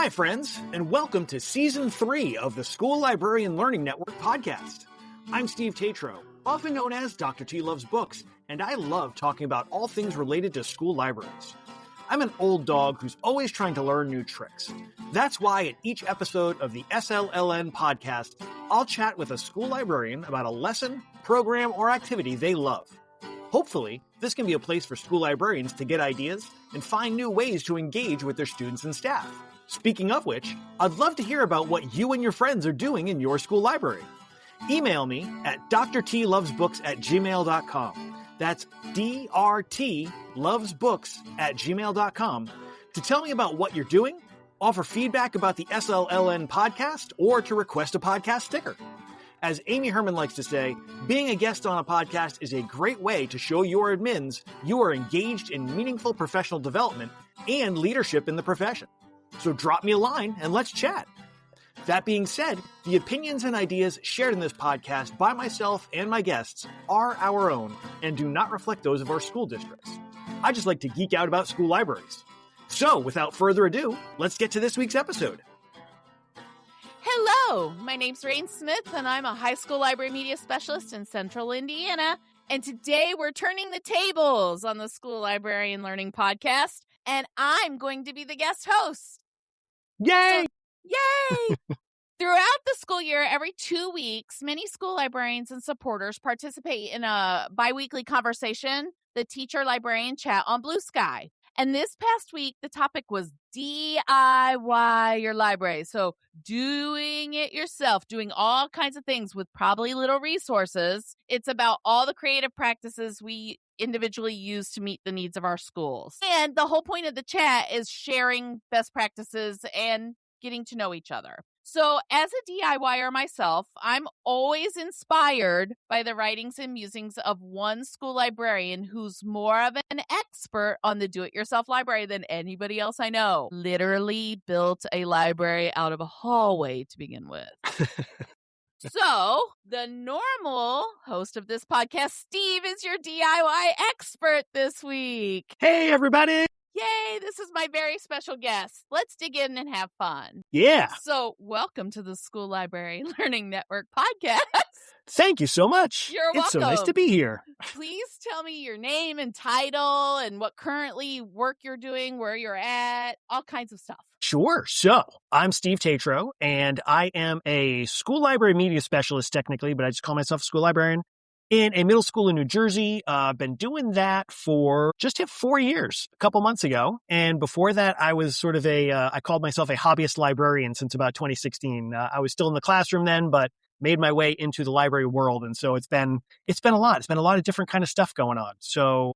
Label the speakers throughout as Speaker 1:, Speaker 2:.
Speaker 1: Hi, friends, and welcome to Season 3 of the School Librarian Learning Network podcast. I'm Steve Tetreault, often known as DrTLovesBooks, and I love talking about all things related to school libraries. I'm an old dog who's always trying to learn new tricks. That's why at each episode of the SLLN podcast, I'll chat with a school librarian about a lesson, program, or activity they love. Hopefully, this can be a place for school librarians to get ideas and find new ways to engage with their students and staff. Speaking of which, I'd love to hear about what you and your friends are doing in your school library. Email me at DrTLovesBooks@gmail.com. That's DrTLovesBooks@gmail.com to tell me about what you're doing, offer feedback about the SLLN podcast, or to request a podcast sticker. As Amy Herman likes to say, being a guest on a podcast is a great way to show your admins you are engaged in meaningful professional development and leadership in the profession. So drop me a line and let's chat. That being said, the opinions and ideas shared in this podcast by myself and my guests are our own and do not reflect those of our school districts. I just like to geek out about school libraries. So, without further ado, let's get to this week's episode.
Speaker 2: Hello, my name's Rain Smith, and I'm a high school library media specialist in Central Indiana. And today we're turning the tables on the School Librarian Learning Podcast, and I'm going to be the guest host.
Speaker 1: Yay!
Speaker 2: Yay! Throughout the school year, every 2 weeks, many school librarians and supporters participate in a biweekly conversation, the Teacher Librarian Chat on Bluesky. And this past week, the topic was DIY your library. So doing it yourself, doing all kinds of things with probably little resources. It's about all the creative practices we individually use to meet the needs of our schools. And the whole point of the chat is sharing best practices and getting to know each other. So as a DIYer myself, I'm always inspired by the writings and musings of one school librarian who's more of an expert on the do-it-yourself library than anybody else I know. Literally built a library out of a hallway to begin with. So, the normal host of this podcast, Steve, is your DIY expert this week.
Speaker 1: Hey, everybody!
Speaker 2: Yay, this is my very special guest. Let's dig in and have fun.
Speaker 1: Yeah.
Speaker 2: So, welcome to the School Library Learning Network podcast.
Speaker 1: Thank you so much.
Speaker 2: You're welcome.
Speaker 1: It's so nice to be here.
Speaker 2: Please tell me your name and title and what currently work you're doing, where you're at, all kinds of stuff.
Speaker 1: Sure. So, I'm Steve Tetreault, and I am a school library media specialist technically, but I just call myself a school librarian in a middle school in New Jersey. I've been doing that for just hit 4 years, a couple months ago. And before that, I was sort of I called myself a hobbyist librarian since about 2016. I was still in the classroom then, but made my way into the library world. And so it's been a lot. It's been a lot of different kind of stuff going on. So,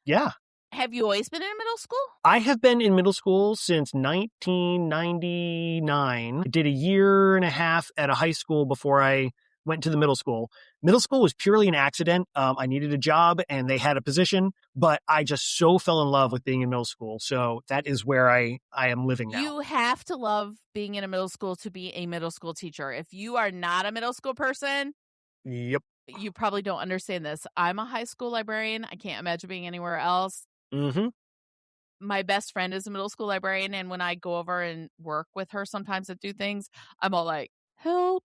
Speaker 1: yeah.
Speaker 2: Have you always been in middle school?
Speaker 1: I have been in middle school since 1999. I did a year and a half at a high school before I went to the middle school. Middle school was purely an accident. I needed a job and they had a position, but I just so fell in love with being in middle school. So that is where I am living now.
Speaker 2: You have to love being in a middle school to be a middle school teacher. If you are not a middle school person,
Speaker 1: Yep.
Speaker 2: You probably don't understand this. I'm a high school librarian. I can't imagine being anywhere else.
Speaker 1: Mm-hmm.
Speaker 2: My best friend is a middle school librarian, and when I go over and work with her sometimes to do things, I'm all like, help.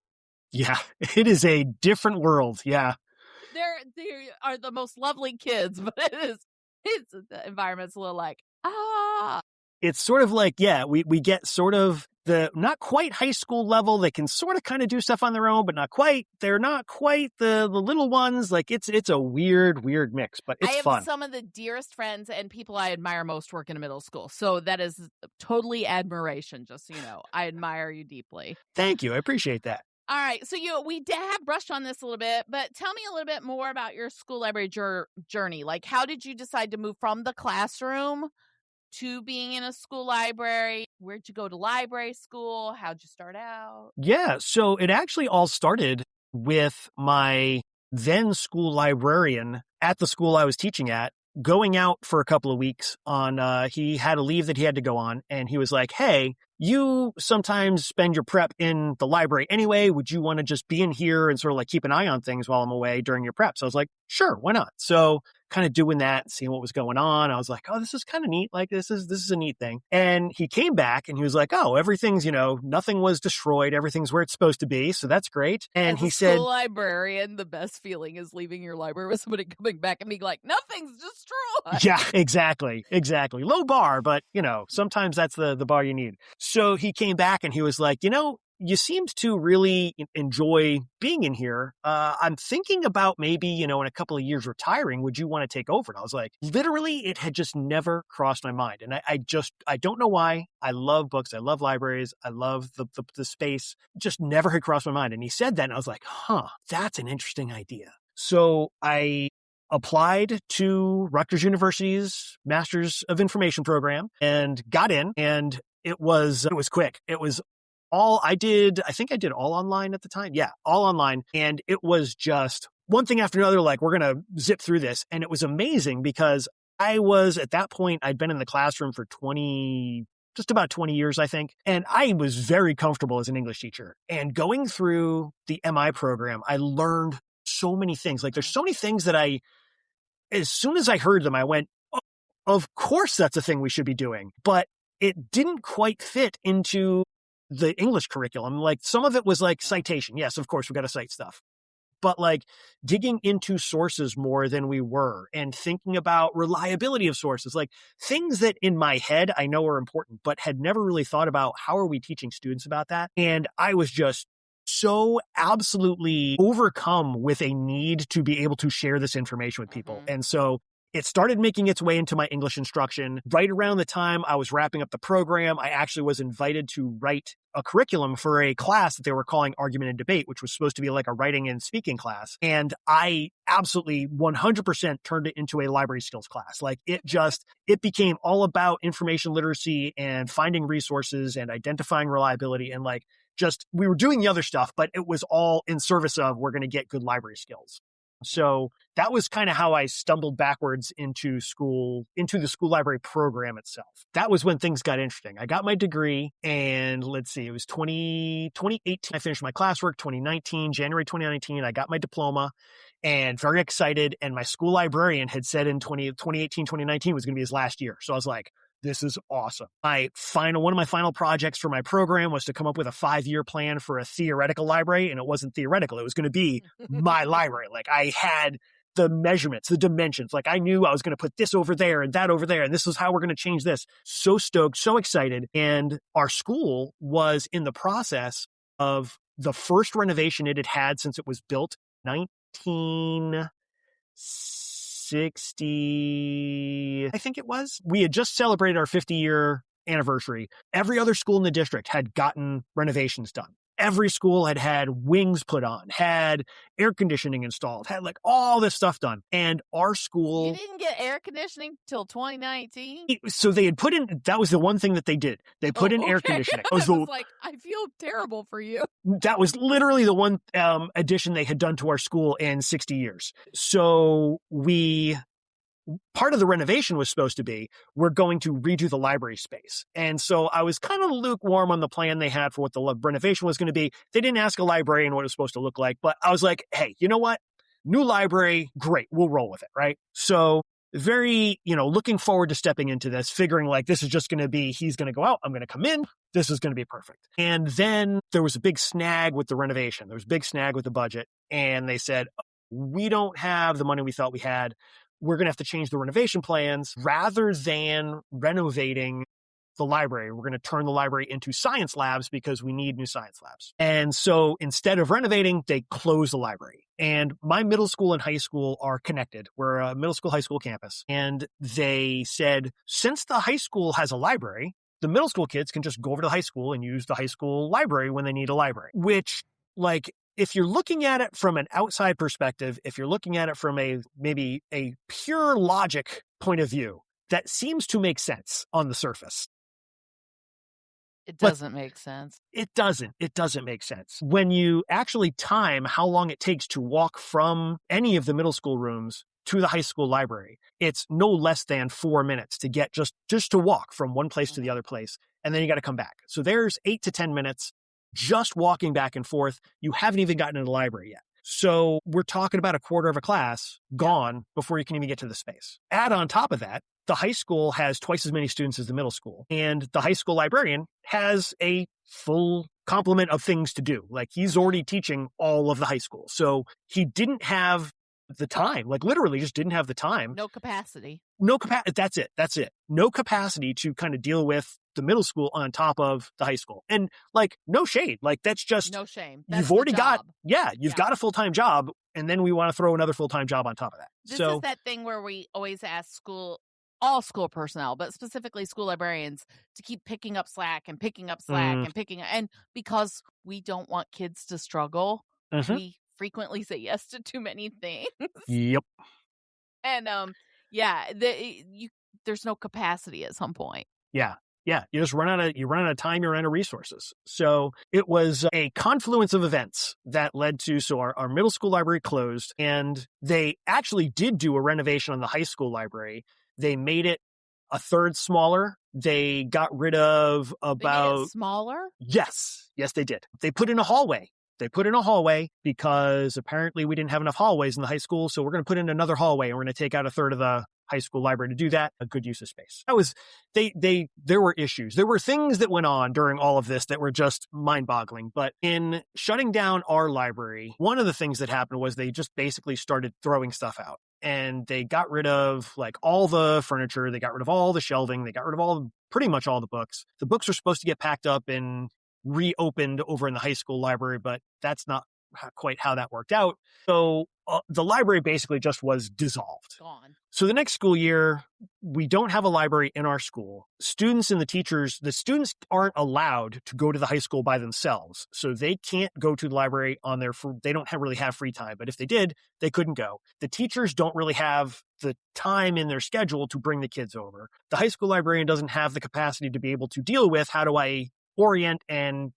Speaker 1: Yeah, it is a different world. Yeah.
Speaker 2: They are the most lovely kids, but the environment's a little like,
Speaker 1: It's sort of like, yeah, we get sort of the not quite high school level. They can sort of kind of do stuff on their own, but not quite. They're not quite the little ones. Like it's a weird mix, but it's fun.
Speaker 2: I have some of the dearest friends and people I admire most work in a middle school. So that is totally admiration, just so you know. I admire you deeply.
Speaker 1: Thank you. I appreciate that.
Speaker 2: All right. So we have brushed on this a little bit, but tell me a little bit more about your school library journey. Like, how did you decide to move from the classroom to being in a school library? Where'd you go to library school? How'd you start out?
Speaker 1: Yeah. So it actually all started with my then school librarian at the school I was teaching at going out for a couple of weeks on, he had a leave that he had to go on. And he was like, hey, you sometimes spend your prep in the library anyway. Would you want to just be in here and sort of like keep an eye on things while I'm away during your prep? So I was like, sure, why not? So kind of doing that, seeing what was going on. I was like, oh, this is kind of neat. Like, this is a neat thing. And he came back and he was like, oh, everything's, nothing was destroyed. Everything's where it's supposed to be. So that's great. And
Speaker 2: As
Speaker 1: he
Speaker 2: a
Speaker 1: said,
Speaker 2: school librarian, the best feeling is leaving your library with somebody coming back and being like, nothing's destroyed.
Speaker 1: yeah, exactly. Low bar, but sometimes that's the bar you need. So he came back and he was like, you seemed to really enjoy being in here. I'm thinking about maybe, in a couple of years retiring. Would you want to take over? And I was like, literally, it had just never crossed my mind. And I don't know why. I love books. I love libraries. I love the space. Just never had crossed my mind. And he said that, and I was like, that's an interesting idea. So I applied to Rutgers University's Masters of Information program and got in, and it was quick. It was I think I did all online at the time. Yeah, all online. And it was just one thing after another, like, we're going to zip through this. And it was amazing because I was, at that point, I'd been in the classroom for just about 20 years, I think. And I was very comfortable as an English teacher. And going through the MI program, I learned so many things. Like, there's so many things that as soon as I heard them, I went, oh, of course that's a thing we should be doing. But it didn't quite fit into the English curriculum. Like, some of it was like citation. Yes, of course, we got to cite stuff. But like digging into sources more than we were and thinking about reliability of sources, like things that in my head I know are important, but had never really thought about how are we teaching students about that. And I was just so absolutely overcome with a need to be able to share this information with people. And so it started making its way into my English instruction. Right around the time I was wrapping up the program, I actually was invited to write a curriculum for a class that they were calling Argument and Debate, which was supposed to be like a writing and speaking class. And I absolutely 100% turned it into a library skills class. Like, it became all about information literacy and finding resources and identifying reliability. And like, we were doing the other stuff, but it was all in service of, we're going to get good library skills. So that was kind of how I stumbled backwards into the school library program itself. That was when things got interesting. I got my degree, and let's see, it was 2018. I finished my classwork. January 2019, I got my diploma, and very excited. And my school librarian had said in 2018, 2019 was going to be his last year. So I was like, this is awesome. One of my final projects for my program was to come up with a 5-year plan for a theoretical library. And it wasn't theoretical. It was going to be my library. Like, I had the measurements, the dimensions. Like, I knew I was going to put this over there and that over there. And this is how we're going to change this. So stoked, so excited. And our school was in the process of the first renovation it had had since it was built, 1960, I think it was. We had just celebrated our 50-year anniversary. Every other school in the district had gotten renovations done. Every school had had wings put on, had air conditioning installed, had like all this stuff done. And our school...
Speaker 2: You didn't get air conditioning till 2019?
Speaker 1: So they had put in... That was the one thing that they did. They put in air conditioning.
Speaker 2: I was like, I feel terrible for you.
Speaker 1: That was literally the one addition they had done to our school in 60 years. So part of the renovation was supposed to be, we're going to redo the library space. And so I was kind of lukewarm on the plan they had for what the renovation was going to be. They didn't ask a librarian what it was supposed to look like, but I was like, hey, you know what? New library, great. We'll roll with it, right? So very, looking forward to stepping into this, figuring like this is just going to be, he's going to go out, I'm going to come in. This is going to be perfect. And then there was a big snag with the renovation. There was a big snag with the budget. And they said, we don't have the money we thought we had. We're going to have to change the renovation plans. Rather than renovating the library, we're going to turn the library into science labs because we need new science labs. And so instead of renovating, they closed the library. And my middle school and high school are connected. We're a middle school, high school campus. And they said, since the high school has a library, the middle school kids can just go over to the high school and use the high school library when they need a library. Which, like, if you're looking at it from an outside perspective, if you're looking at it from maybe a pure logic point of view, that seems to make sense on the surface.
Speaker 2: It doesn't make sense.
Speaker 1: It doesn't make sense. When you actually time how long it takes to walk from any of the middle school rooms to the high school library, it's no less than 4 minutes to get just to walk from one place to the other place. And then you got to come back. So there's 8 to 10 minutes just walking back and forth. You haven't even gotten to the library yet. So we're talking about a quarter of a class gone before you can even get to the space. Add on top of that, the high school has twice as many students as the middle school. And the high school librarian has a full complement of things to do. Like he's already teaching all of the high school. So he didn't have the time, like literally just didn't have the time.
Speaker 2: No capacity.
Speaker 1: That's it. No capacity to kind of deal with the middle school on top of the high school. And like, no shade. Like that's just,
Speaker 2: no shame.
Speaker 1: You've already got a full-time job. And then we want to throw another full-time job on top of that.
Speaker 2: This is that thing where we always ask all school personnel, but specifically school librarians, to keep picking up slack and picking up slack and because we don't want kids to struggle, we frequently say yes to too many things.
Speaker 1: Yep.
Speaker 2: And there's no capacity at some point.
Speaker 1: Yeah. You just run out of time, you run out of resources. So it was a confluence of events that led to, our middle school library closed, and they actually did do a renovation on the high school library. They made it a third smaller. They got rid of about...
Speaker 2: They made it smaller?
Speaker 1: Yes, they did. They put in a hallway. Because apparently we didn't have enough hallways in the high school, so we're going to put in another hallway, and we're going to take out a third of the high school library to do that. A good use of space. That was, there were issues. There were things that went on during all of this that were just mind-boggling. But in shutting down our library, one of the things that happened was they just basically started throwing stuff out. And they got rid of like all the furniture. They got rid of all the shelving. They got rid of pretty much all the books. The books were supposed to get packed up and reopened over in the high school library, but that's not quite how that worked out. So the library basically just was dissolved.
Speaker 2: Gone.
Speaker 1: So the next school year, we don't have a library in our school. Students and the students aren't allowed to go to the high school by themselves. So they can't go to the library they don't really have free time. But if they did, they couldn't go. The teachers don't really have the time in their schedule to bring the kids over. The high school librarian doesn't have the capacity to be able to deal with how do I orient and,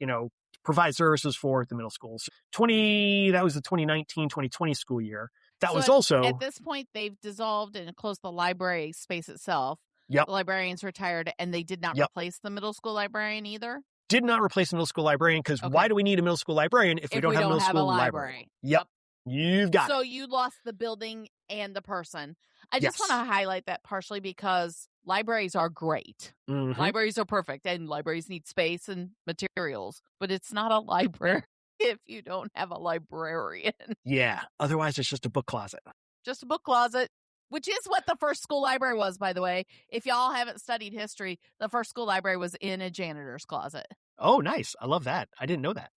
Speaker 1: provide services for the middle schools. That was the 2019-2020 school year. That was also...
Speaker 2: At this point, they've dissolved and closed the library space itself.
Speaker 1: Yep.
Speaker 2: The librarians retired, and they did not replace the middle school librarian either?
Speaker 1: Did not replace the middle school librarian, because why do we need a middle school librarian if we don't have a middle school library? Yep. You've got it.
Speaker 2: So you lost the building and the person. I just want to highlight that partially because libraries are great.
Speaker 1: Mm-hmm.
Speaker 2: Libraries are perfect, and libraries need space and materials, but it's not a library if you don't have a librarian.
Speaker 1: Yeah. Otherwise, it's just a book closet.
Speaker 2: Just a book closet, which is what the first school library was, by the way. If y'all haven't studied history, the first school library was in a janitor's closet.
Speaker 1: Oh, nice. I love that. I didn't know that.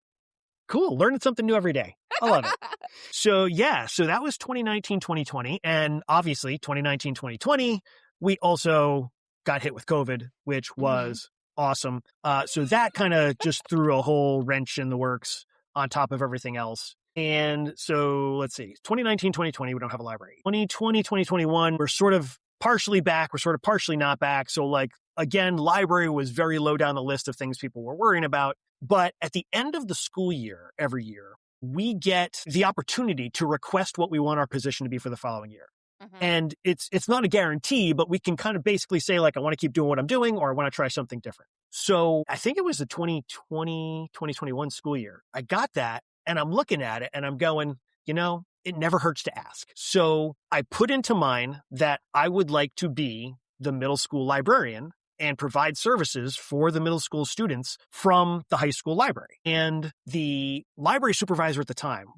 Speaker 1: Cool. Learning something new every day. I love it. So that was 2019-2020. And obviously 2019-2020, we also got hit with COVID, which was awesome. So that kind of just threw a whole wrench in the works on top of everything else. And so let's see, 2019-2020, we don't have a library. 2020-2021, we're sort of partially back. We're sort of partially not back. So like, again, library was very low down the list of things people were worrying about. But at the end of the school year, every year, we get the opportunity to request what we want our position to be for the following year. Mm-hmm. And it's not a guarantee, but we can kind of basically say, like, I want to keep doing what I'm doing, or I want to try something different. So I think it was the 2020, 2021 school year. I got that, and I'm looking at it, and I'm going, it never hurts to ask. So I put into mind that I would like to be the middle school librarian and provide services for the middle school students from the high school library. And the library supervisor at the time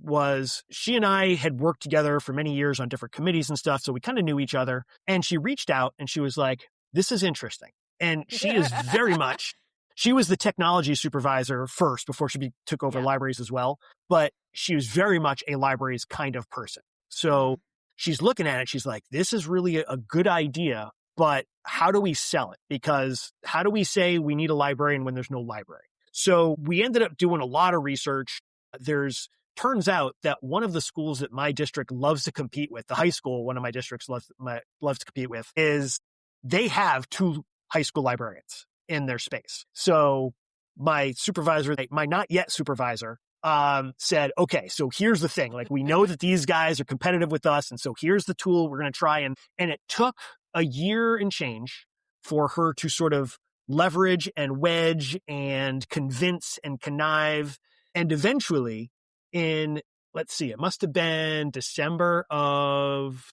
Speaker 1: she and I had worked together for many years on different committees and stuff, so we kind of knew each other. And she reached out and she was like, this is interesting. And she is very much, she was the technology supervisor first before she took over libraries as well, but she was very much a libraries kind of person. So she's looking at it, she's like, this is really a good idea, but how do we sell it? Because how do we say we need a librarian when there's no library? So we ended up doing a lot of research. Turns out that one of the schools that my district loves to compete with, the high school one of my districts loves to compete with, is they have 2 high school librarians in their space. So my supervisor, my not yet supervisor, said, okay, so here's the thing. Like, we know that these guys are competitive with us. And so here's the tool we're going to try. And it took a year and change for her to sort of leverage and wedge and convince and connive. And eventually in let's see, it must have been December of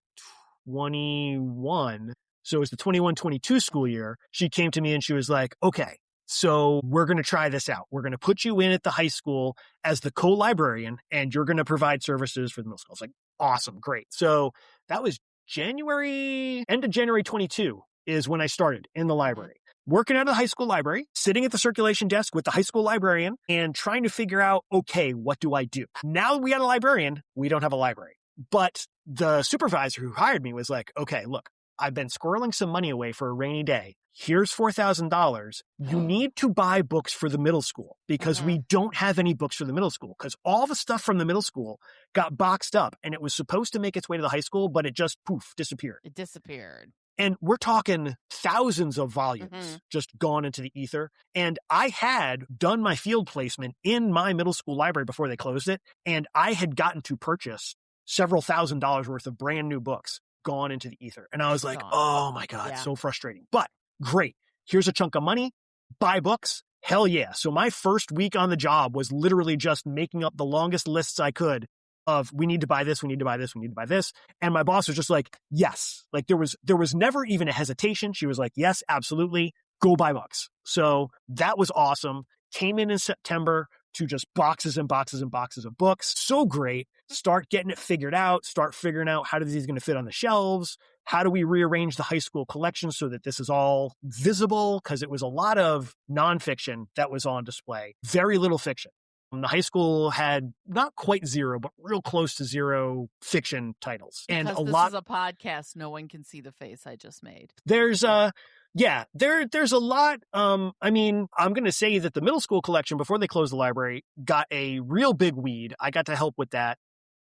Speaker 1: 21. So it was the 21-22 school year. She came to me and she was like, okay, so we're going to try this out. We're going to put you in at the high school as the co-librarian, and you're going to provide services for the middle school. I was like, awesome, great. So that was end of January 22 is when I started in the library. Working out of the high school library, sitting at the circulation desk with the high school librarian and trying to figure out, okay, what do I do? Now we got a librarian, we don't have a library. But the supervisor who hired me was like, okay, look, I've been squirreling some money away for a rainy day. Here's $4,000. You need to buy books for the middle school because we don't have any books for the middle school because all the stuff from the middle school got boxed up and it was supposed to make its way to the high school, but it just disappeared.
Speaker 2: It disappeared.
Speaker 1: And we're talking thousands of volumes just gone into the ether. And I had done my field placement in my middle school library before they closed it. And I had gotten to purchase several $1,000s worth of brand new books gone into the ether. And I was like, oh my God, so frustrating. But great. Here's a chunk of money. Buy books. Hell yeah. So my first week on the job was literally just making up the longest lists I could of we need to buy this, we need to buy this, we need to buy this. And my boss was just like, yes. Like there was never even a hesitation. She was like, yes, absolutely. Go buy books. So that was awesome. Came in September to just boxes and boxes and boxes of books. So great. Start getting it figured out. Start figuring out how these going to fit on the shelves. How do we rearrange the high school collection so that this is all visible? Because it was a lot of nonfiction that was on display. Very little fiction. The high school had not quite zero, but real close to zero fiction titles. And
Speaker 2: because this is a podcast, no one can see the face I just made.
Speaker 1: There's there's a lot. I mean, I'm going to say that the middle school collection before they closed the library got a real big weed. I got to help with that.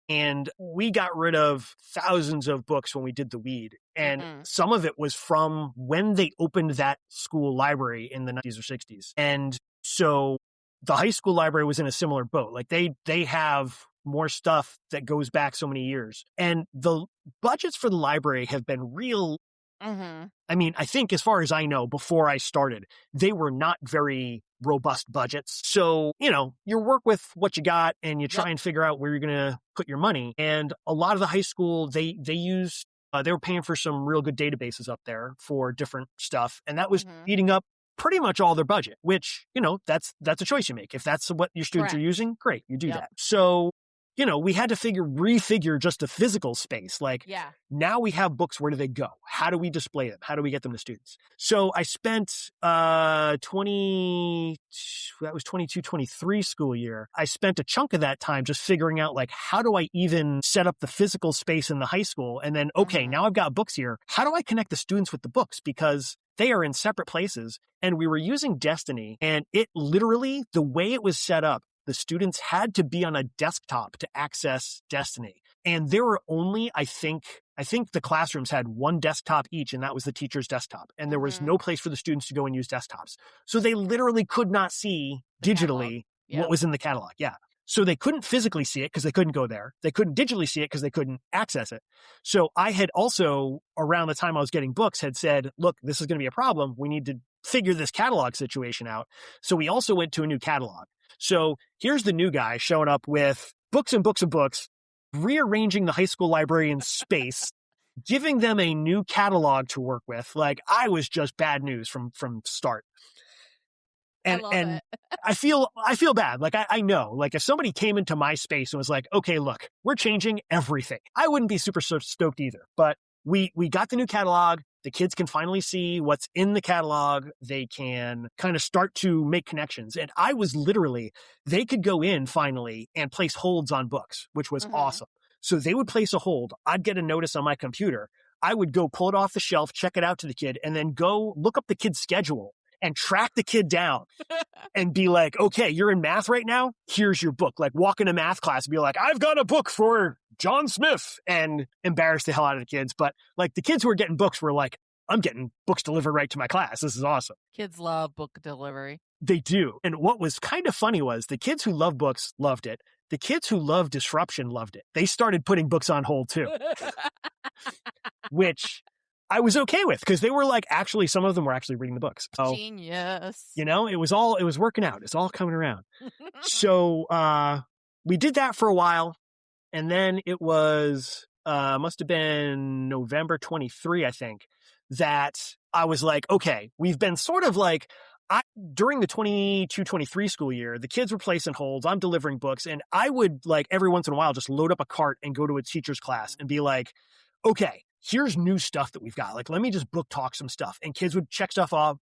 Speaker 1: And we got rid of thousands of books when we did the weed. And some of it was from when they opened that school library in the 90s or 60s. And so the high school library was in a similar boat. Like they have more stuff that goes back so many years. And the budgets for the library have been real. I mean, I think as far as I know, before I started, they were not very robust budgets. So, you work with what you got and you try and figure out where you're going to put your money. And a lot of the high school, they were paying for some real good databases up there for different stuff. And that was eating up pretty much all their budget, which, that's a choice you make. If that's what your students are using, great, you do that. So, we had to refigure just the physical space. Like, now we have books. Where do they go? How do we display them? How do we get them to students? So I spent 22-23 school year. I spent a chunk of that time just figuring out, like, how do I even set up the physical space in the high school? And then, okay, now I've got books here. How do I connect the students with the books? Because they are in separate places. And we were using Destiny, and it literally, the way it was set up, the students had to be on a desktop to access Destiny. And there were only, I think the classrooms had one desktop each, and that was the teacher's desktop. And there was no place for the students to go and use desktops. So they literally could not see digitally what was in the catalog. Yeah. So they couldn't physically see it because they couldn't go there. They couldn't digitally see it because they couldn't access it. So I had also, around the time I was getting books, had said, look, this is going to be a problem. We need to figure this catalog situation out. So we also went to a new catalog. So here's the new guy showing up with books and books and books, rearranging the high school librarian's space, giving them a new catalog to work with. Like, I was just bad news from start. And I feel bad. Like, I know, like, if somebody came into my space and was like, okay, look, we're changing everything, I wouldn't be super stoked either. But we got the new catalog. The kids can finally see what's in the catalog. They can kind of start to make connections. And I was literally, they could go in finally and place holds on books, which was awesome. So they would place a hold. I'd get a notice on my computer. I would go pull it off the shelf, check it out to the kid, and then go look up the kid's schedule and track the kid down and be like, okay, you're in math right now. Here's your book. Like, walk into math class and be like, I've got a book for John Smith, and embarrass the hell out of the kids. But like, the kids who were getting books were like, I'm getting books delivered right to my class. This is awesome.
Speaker 2: Kids love book delivery.
Speaker 1: They do. And what was kind of funny was the kids who love books loved it. The kids who love disruption loved it. They started putting books on hold too, which I was okay with, because they were like, actually, some of them were actually reading the books. So,
Speaker 2: genius.
Speaker 1: it was working out. It's all coming around. So we did that for a while. And then it was, must have been November 23, I think, that I was like, okay, we've been sort of like, during the 22-23 school year, the kids were placing holds, I'm delivering books, and I would like every once in a while just load up a cart and go to a teacher's class and be like, okay, here's new stuff that we've got. Like, let me just book talk some stuff. And kids would check stuff off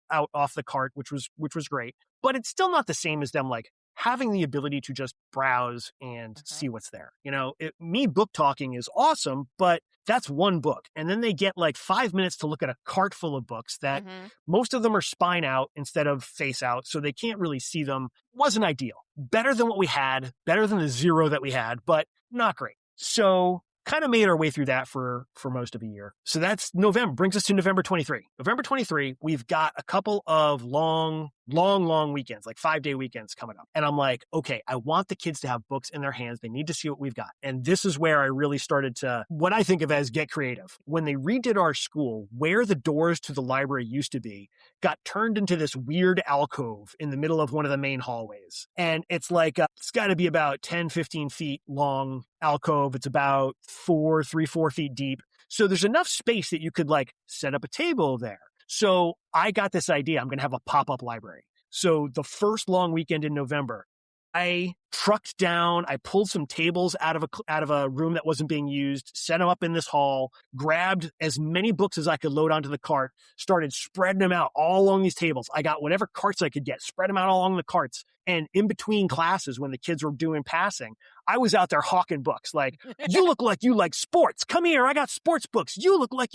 Speaker 1: the cart, which was great. But it's still not the same as them like having the ability to just browse and see what's there. You know, me book talking is awesome, but that's one book. And then they get like 5 minutes to look at a cart full of books that most of them are spine out instead of face out. So they can't really see them. Wasn't ideal. Better than what we had, better than the zero that we had, but not great. So kind of made our way through that for most of a year. So that's November, brings us to November 23. November 23, we've got a couple of long weekends, like 5-day weekends coming up. And I'm like, okay, I want the kids to have books in their hands. They need to see what we've got. And this is where I really started to, what I think of as get creative. When they redid our school, where the doors to the library used to be, got turned into this weird alcove in the middle of one of the main hallways. And it's like, it's got to be about 10, 15 feet long alcove. It's about 4 feet deep. So there's enough space that you could like set up a table there. So I got this idea. I'm going to have a pop-up library. So the first long weekend in November, I trucked down, I pulled some tables out of a room that wasn't being used, set them up in this hall, grabbed as many books as I could load onto the cart, started spreading them out all along these tables. I got whatever carts I could get, spread them out along the carts. And in between classes, when the kids were doing passing, I was out there hawking books. Like, you look like you like sports. Come here. I got sports books. You look like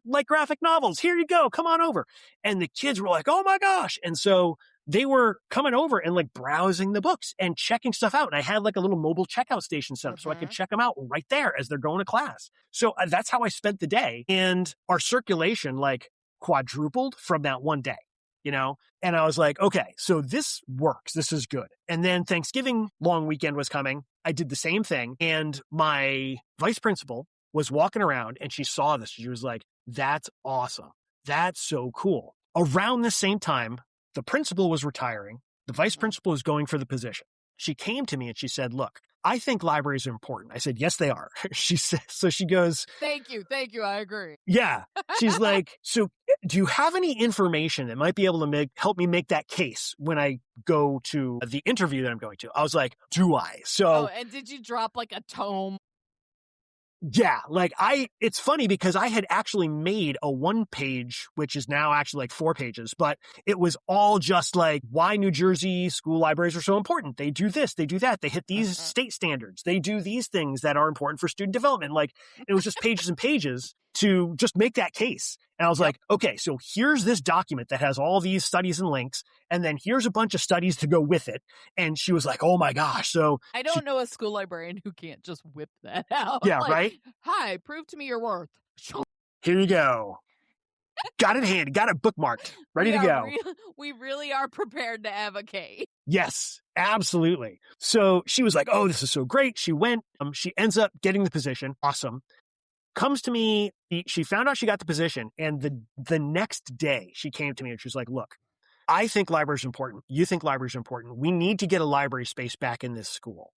Speaker 1: like graphic novels. Here you go. Come on over. And the kids were like, oh my gosh. And so they were coming over and like browsing the books and checking stuff out. And I had like a little mobile checkout station set up so I could check them out right there as they're going to class. So that's how I spent the day. And our circulation like quadrupled from that one day, you know? And I was like, okay, so this works. This is good. And then Thanksgiving long weekend was coming. I did the same thing. And my vice principal was walking around and she saw this. She was like, that's awesome. That's so cool. Around the same time, the principal was retiring. The vice principal was going for the position. She came to me and she said, look, I think libraries are important. I said, yes, they are. She said, so she goes,
Speaker 2: Thank you. I agree.
Speaker 1: Yeah. She's like, so do you have any information that might be able to help me make that case when I go to the interview that I'm going to? I was like, do I? So,
Speaker 2: and did you drop like a tome?
Speaker 1: Yeah, like it's funny because I had actually made a 1-page, which is now actually like 4 pages, but it was all just like why New Jersey school libraries are so important. They do this, they do that. They hit these state standards. They do these things that are important for student development. Like it was just pages and pages to just make that case. And I was like, okay, so here's this document that has all these studies and links, and then here's a bunch of studies to go with it. And she was like, oh my gosh. So
Speaker 2: I don't know a school librarian who can't just whip that out.
Speaker 1: Yeah,
Speaker 2: like,
Speaker 1: right?
Speaker 2: Hi, prove to me your worth.
Speaker 1: Here you go. Got it handy, got it bookmarked, ready to go.
Speaker 2: We really are prepared to advocate.
Speaker 1: Yes, absolutely. So she was like, oh, this is so great. She went, she ends up getting the position. Awesome. Comes to me, she found out she got the position, and the next day she came to me and she was like, look, I think libraries are important. You think libraries are important. We need to get a library space back in this school.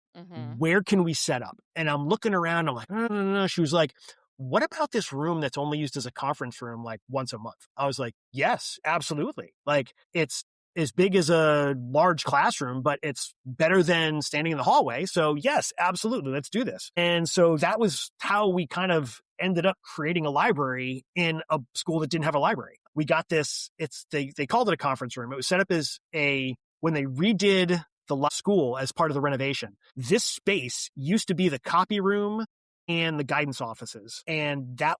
Speaker 1: Where can we set up? And I'm looking around, I'm like, no. She was like, what about this room that's only used as a conference room like once a month? I was like, yes, absolutely. Like it's as big as a large classroom, but it's better than standing in the hallway. So yes, absolutely. Let's do this. And so that was how we kind of ended up creating a library in a school that didn't have a library. We got this, they called it a conference room. It was set up as when they redid the school as part of the renovation, this space used to be the copy room and the guidance offices. And that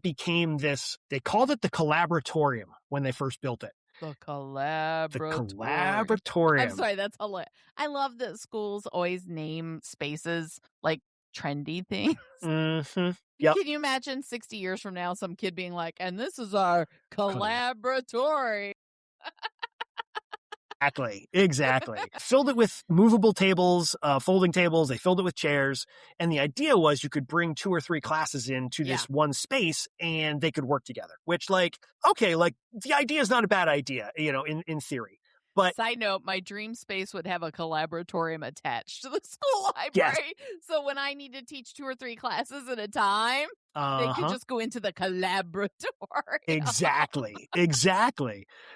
Speaker 1: became this, they called it the collaboratorium when they first built it.
Speaker 2: The collaboratorium.
Speaker 1: The collaboratorium.
Speaker 2: I'm sorry, that's hilarious. I love that schools always name spaces like trendy things.
Speaker 1: Yep.
Speaker 2: Can you imagine 60 years from now, some kid being like, and this is our collaboratory.
Speaker 1: Exactly. Filled it with movable tables, folding tables. They filled it with chairs. And the idea was you could bring 2 or 3 classes into this one space and they could work together, which the idea is not a bad idea, in theory. But
Speaker 2: side note, my dream space would have a collaboratorium attached to the school library.
Speaker 1: Yes.
Speaker 2: So when I need to teach 2 or 3 classes at a time, they could just go into the collaboratorium.
Speaker 1: Exactly.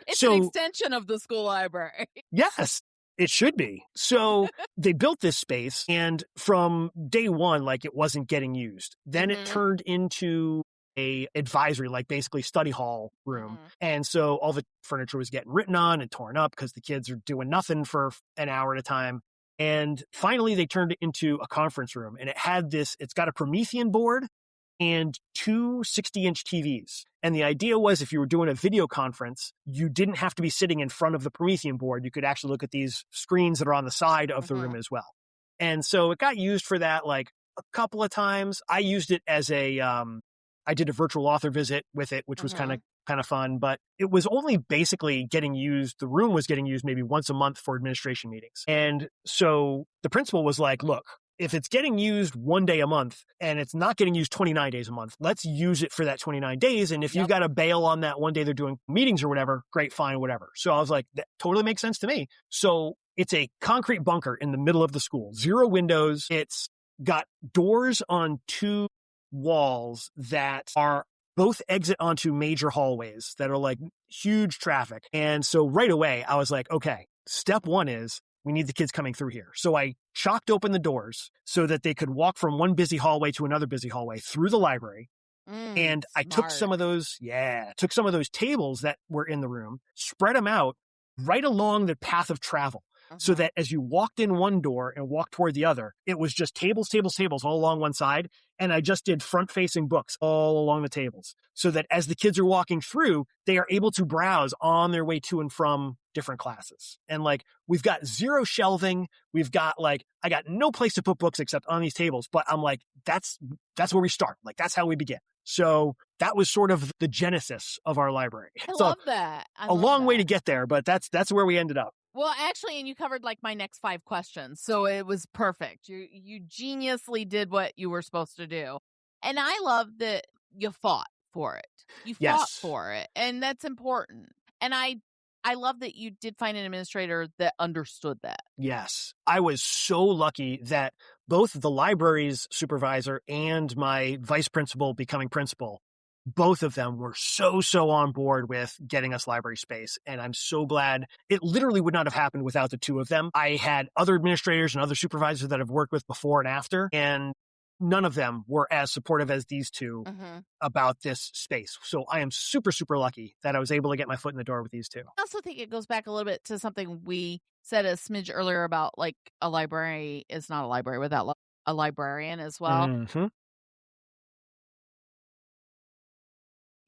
Speaker 2: It's an extension of the school library.
Speaker 1: Yes, it should be. So they built this space, and from day one, like, it wasn't getting used. Then it turned into a advisory, like basically study hall room. And so all the furniture was getting written on and torn up because the kids are doing nothing for an hour at a time. And finally they turned it into a conference room, and it's got a Promethean board and 2 60-inch TVs. And the idea was, if you were doing a video conference, you didn't have to be sitting in front of the Promethean board. You could actually look at these screens that are on the side of the room as well. And so it got used for that, like, a couple of times. I used it as I did a virtual author visit with it, which was kind of fun, but it was only basically getting used. The room was getting used maybe once a month for administration meetings. And so the principal was like, look, if it's getting used 1 day a month and it's not getting used 29 days a month, let's use it for that 29 days. And if you've got to bail on that one day they're doing meetings or whatever, great, fine, whatever. So I was like, that totally makes sense to me. So it's a concrete bunker in the middle of the school, 0 windows. It's got doors on 2 walls that are both exit onto major hallways that are like huge traffic. And so right away I was like, okay, step 1 is we need the kids coming through here. So I chalked open the doors so that they could walk from one busy hallway to another busy hallway through the library. And I took some of those tables that were in the room, spread them out right along the path of travel. So that as you walked in one door and walked toward the other, it was just tables all along one side. And I just did front-facing books all along the tables so that as the kids are walking through, they are able to browse on their way to and from different classes. And like, we've got 0 shelving. We've got like, I got no place to put books except on these tables, but I'm like, that's where we start. Like, that's how we begin. So that was sort of the genesis of our library.
Speaker 2: I love that.
Speaker 1: A long way to get there, but that's where we ended up.
Speaker 2: Well, actually, and you covered like my next 5 questions, so it was perfect. You geniusly did what you were supposed to do. And I love that you fought for it. You fought for it, and that's important. And I love that you did find an administrator that understood that. Yes.
Speaker 1: I was so lucky that both the library's supervisor and my vice principal becoming principal, both of them were so on board with getting us library space. And I'm so glad. It literally would not have happened without the 2 of them. I had other administrators and other supervisors that I've worked with before and after, and none of them were as supportive as these 2 about this space. So I am super lucky that I was able to get my foot in the door with these 2.
Speaker 2: I also think it goes back a little bit to something we said a smidge earlier about, like, a library is not a library without a librarian as well.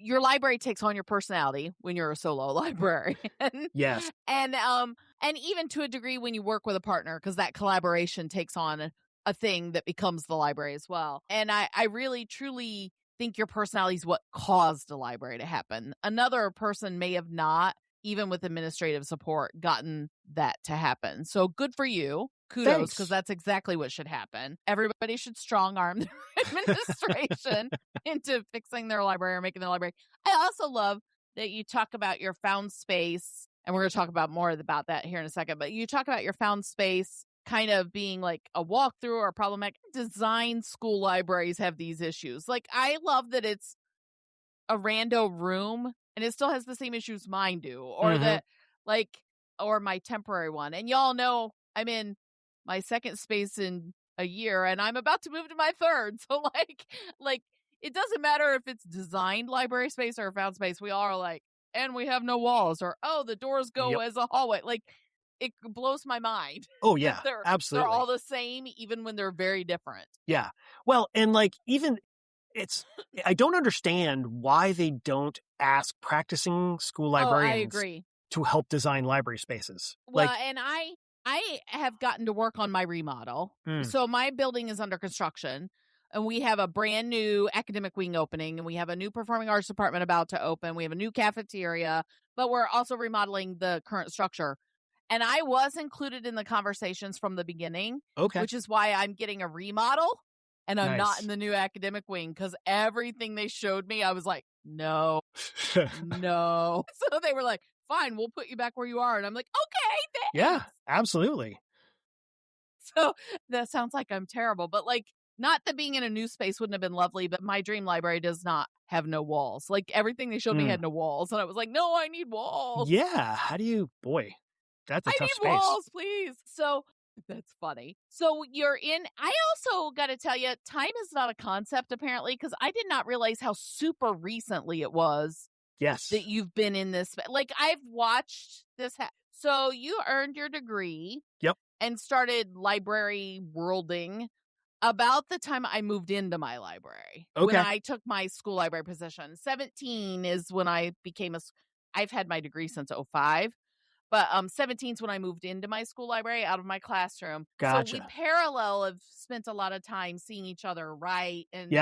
Speaker 2: Your library takes on your personality when you're a solo librarian.
Speaker 1: Yes.
Speaker 2: And even to a degree when you work with a partner, because that collaboration takes on a thing that becomes the library as well. And I really, truly think your personality is what caused a library to happen. Another person may have not, even with administrative support, gotten that to happen. So good for you. Kudos, because that's exactly what should happen. Everybody should strong arm their administration into fixing their library or making their library. I also love that you talk about your found space, and we're going to talk about more about that here in a second, but you talk about your found space kind of being like a walkthrough or problematic. Design school libraries have these issues. Like, I love that it's a rando room and it still has the same issues mine do, or that, like, or my temporary one. And y'all know I'm in my 2nd space in a year and I'm about to move to my 3rd. So like it doesn't matter if it's designed library space or found space. We all are like, and we have no walls, or, oh, the doors go as a hallway. Like, it blows my mind.
Speaker 1: Oh yeah, absolutely.
Speaker 2: They're all the same, even when they're very different.
Speaker 1: Yeah. Well, and like, even I don't understand why they don't ask practicing school librarians to help design library spaces.
Speaker 2: Well, and I have gotten to work on my remodel. So my building is under construction, and we have a brand new academic wing opening, and we have a new performing arts department about to open. We have a new cafeteria, but we're also remodeling the current structure. And I was included in the conversations from the beginning, which is why I'm getting a remodel, and I'm not in the new academic wing, because everything they showed me, I was like, no, no. So they were like, fine, we'll put you back where you are. And I'm like, okay, thanks.
Speaker 1: Yeah, absolutely.
Speaker 2: So that sounds like I'm terrible, but like, not that being in a new space wouldn't have been lovely, but my dream library does not have no walls. Like everything they showed me had no walls. And I was like, no, I need walls.
Speaker 1: Yeah. How do you, boy, that's a
Speaker 2: I
Speaker 1: tough
Speaker 2: need
Speaker 1: space.
Speaker 2: walls, please. So that's funny. So you're in, I also got to tell you, time is not a concept apparently, because I did not realize how super recently it was
Speaker 1: Yes.
Speaker 2: that you've been in this. Like I've watched this. So you earned your degree.
Speaker 1: Yep.
Speaker 2: And started library worlding about the time I moved into my library.
Speaker 1: Okay.
Speaker 2: When I took my school library position. 17 is when I became I've had my degree since 05. But 17 is when I moved into my school library out of my classroom.
Speaker 1: Gotcha.
Speaker 2: So we parallel have spent a lot of time seeing each other write and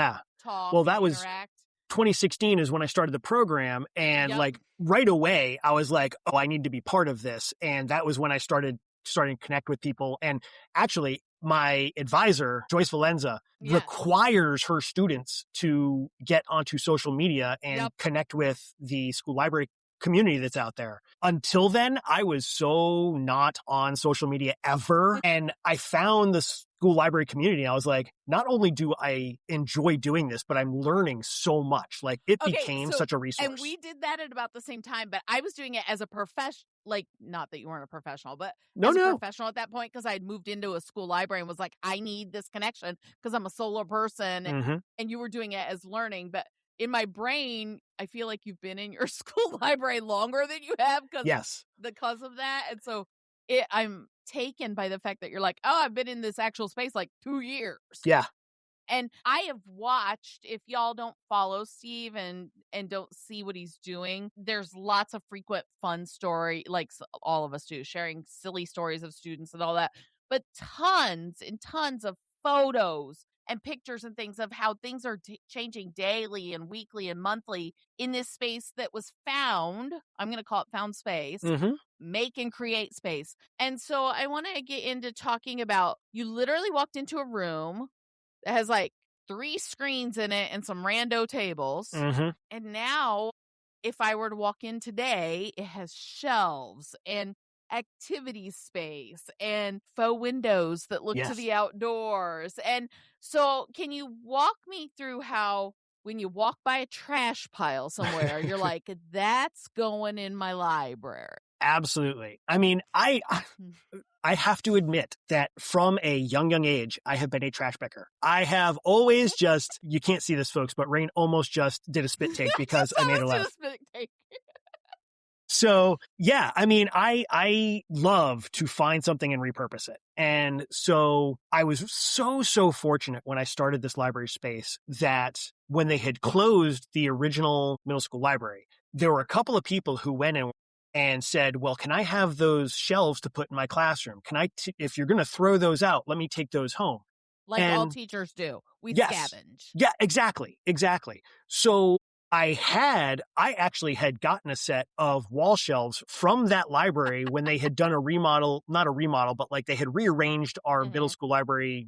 Speaker 2: talk.
Speaker 1: Well, that
Speaker 2: and
Speaker 1: was
Speaker 2: interact.
Speaker 1: 2016 is when I started the program. And like right away, I was like, oh, I need to be part of this. And that was when I starting to connect with people. And actually, my advisor, Joyce Valenza, requires her students to get onto social media and connect with the school library community that's out there. Until then, I was so not on social media ever. And I found the school library community. I was like, not only do I enjoy doing this, but I'm learning so much. Like it became such a resource.
Speaker 2: And we did that at about the same time, but I was doing it as a professional, like not that you weren't a professional, but as a professional at that point, because I had moved into a school library and was like, I need this connection because I'm a solo person. And you were doing it as learning. But in my brain, I feel like you've been in your school library longer than you have because of that. And so I'm taken by the fact that you're like, oh, I've been in this actual space like 2 years.
Speaker 1: Yeah.
Speaker 2: And I have watched, if y'all don't follow Steve and don't see what he's doing, there's lots of frequent fun story, like all of us do, sharing silly stories of students and all that, but tons and tons of photos and pictures and things of how things are changing daily and weekly and monthly in this space that was found. I'm going to call it found space, make and create space. And so I want to get into talking about, you literally walked into a room that has like 3 screens in it and some rando tables. And now if I were to walk in today, it has shelves and activity space and faux windows that look to the outdoors. And so can you walk me through how when you walk by a trash pile somewhere, you're like, that's going in my library?
Speaker 1: Absolutely. I mean, I have to admit that from a young age, I have been a trash picker. I have always just, you can't see this, folks, but Rain almost just did a spit take because I made her laugh. So yeah, I mean, I love to find something and repurpose it. And so I was so fortunate when I started this library space that when they had closed the original middle school library, there were a couple of people who went in and said, well, can I have those shelves to put in my classroom? Can if you're going to throw those out, let me take those home.
Speaker 2: Like all teachers do. We scavenge.
Speaker 1: Yeah, exactly. So I actually had gotten a set of wall shelves from that library when they had done a remodel, not a remodel, but like they had rearranged our middle school library,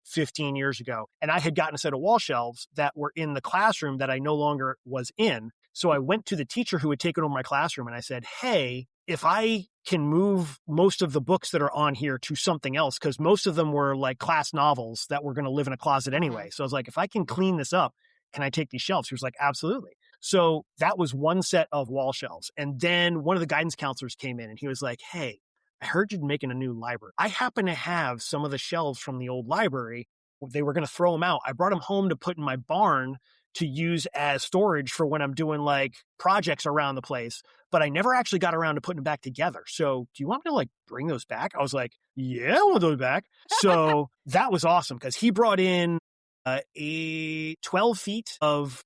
Speaker 1: 15 years ago. And I had gotten a set of wall shelves that were in the classroom that I no longer was in. So I went to the teacher who had taken over my classroom and I said, hey, if I can move most of the books that are on here to something else, because most of them were like class novels that were going to live in a closet anyway. So I was like, if I can clean this up, can I take these shelves? He was like, absolutely. So that was one set of wall shelves. And then one of the guidance counselors came in and he was like, hey, I heard you're making a new library. I happen to have some of the shelves from the old library. They were going to throw them out. I brought them home to put in my barn to use as storage for when I'm doing like projects around the place, but I never actually got around to putting them back together. So do you want me to like bring those back? I was like, yeah, I want those back. So that was awesome because he brought in a 12 feet of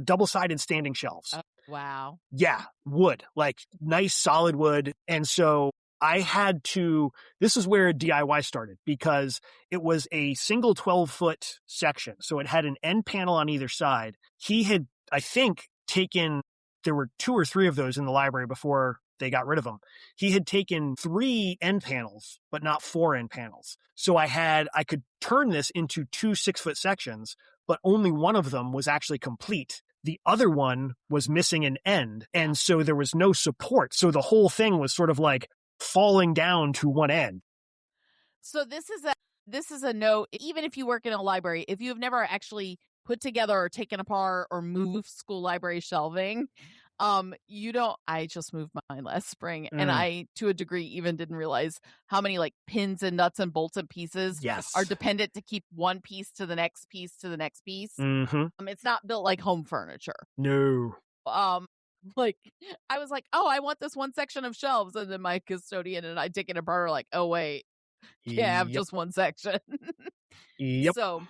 Speaker 1: double-sided standing shelves.
Speaker 2: Wow.
Speaker 1: Yeah, wood, like nice solid wood. And so I had to, this is where DIY started because it was a single 12-foot section. So it had an end panel on either side. He had, I think, there were 2 or 3 of those in the library before they got rid of them. He had taken 3 end panels, but not 4 end panels. So I could turn this into 2 6-foot sections, but only one of them was actually complete. the other one was missing an end. And so there was no support. So the whole thing was sort of like falling down to one end.
Speaker 2: So this is a note, even if you work in a library, if you have never actually put together or taken apart or moved school library shelving, I just moved mine last spring, and I, to a degree, even didn't realize how many like pins and nuts and bolts and pieces are dependent to keep one piece to the next piece to the next piece. It's not built like home furniture.
Speaker 1: No.
Speaker 2: Like I was like, oh, I want this one section of shelves, and then my custodian and I take it apart are like, oh wait, can't have just one section. So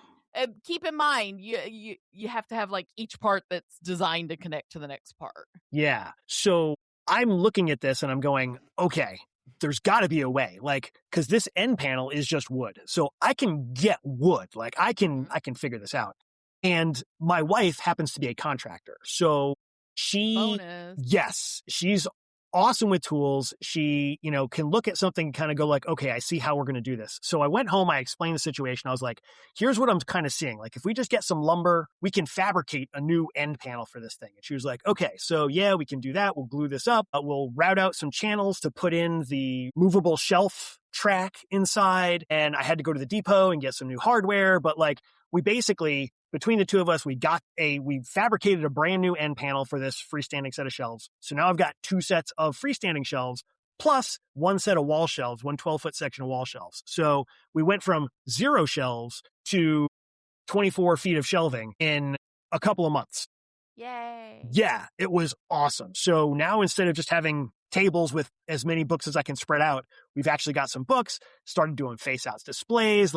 Speaker 2: keep in mind, you have to have like each part that's designed to connect to the next part.
Speaker 1: Yeah. So I'm looking at this and I'm going, okay, there's got to be a way, like, because this end panel is just wood. So I can get wood. Like I can figure this out. And my wife happens to be a contractor. So she's awesome with tools. She, can look at something and kind of go like, okay, I see how we're going to do this. So I went home, I explained the situation. I was like, here's what I'm kind of seeing. Like, if we just get some lumber, we can fabricate a new end panel for this thing. And she was like, okay, so yeah, we can do that. We'll glue this up. We'll route out some channels to put in the movable shelf track inside. And I had to go to the depot and get some new hardware. But like, we basically, between the two of us, we fabricated a brand new end panel for this freestanding set of shelves. So now I've got 2 sets of freestanding shelves plus 1 set of wall shelves, 1 12-foot section of wall shelves. So we went from 0 shelves to 24 feet of shelving in a couple of months.
Speaker 2: Yay.
Speaker 1: Yeah, it was awesome. So now instead of just having tables with as many books as I can spread out, we've actually got some books, started doing face-outs displays,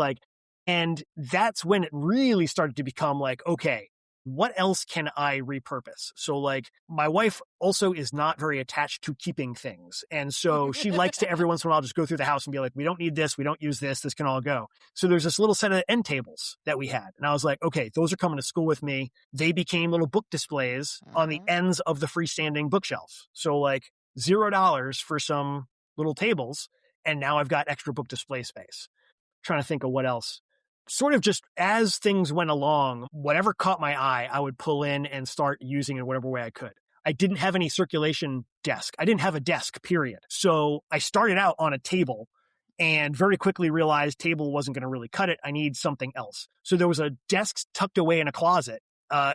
Speaker 1: and that's when it really started to become like, okay, what else can I repurpose? So like my wife also is not very attached to keeping things. And so she likes to every once in a while just go through the house and be like, we don't need this. We don't use this. This can all go. So there's this little set of end tables that we had. And I was like, okay, those are coming to school with me. They became little book displays on the ends of the freestanding bookshelves. So like $0 for some little tables. And now I've got extra book display space. Trying to think of what else. Sort of just as things went along, whatever caught my eye, I would pull in and start using in whatever way I could. I didn't have any circulation desk. I didn't have a desk, period. So I started out on a table and very quickly realized table wasn't going to really cut it. I need something else. So there was a desk tucked away in a closet,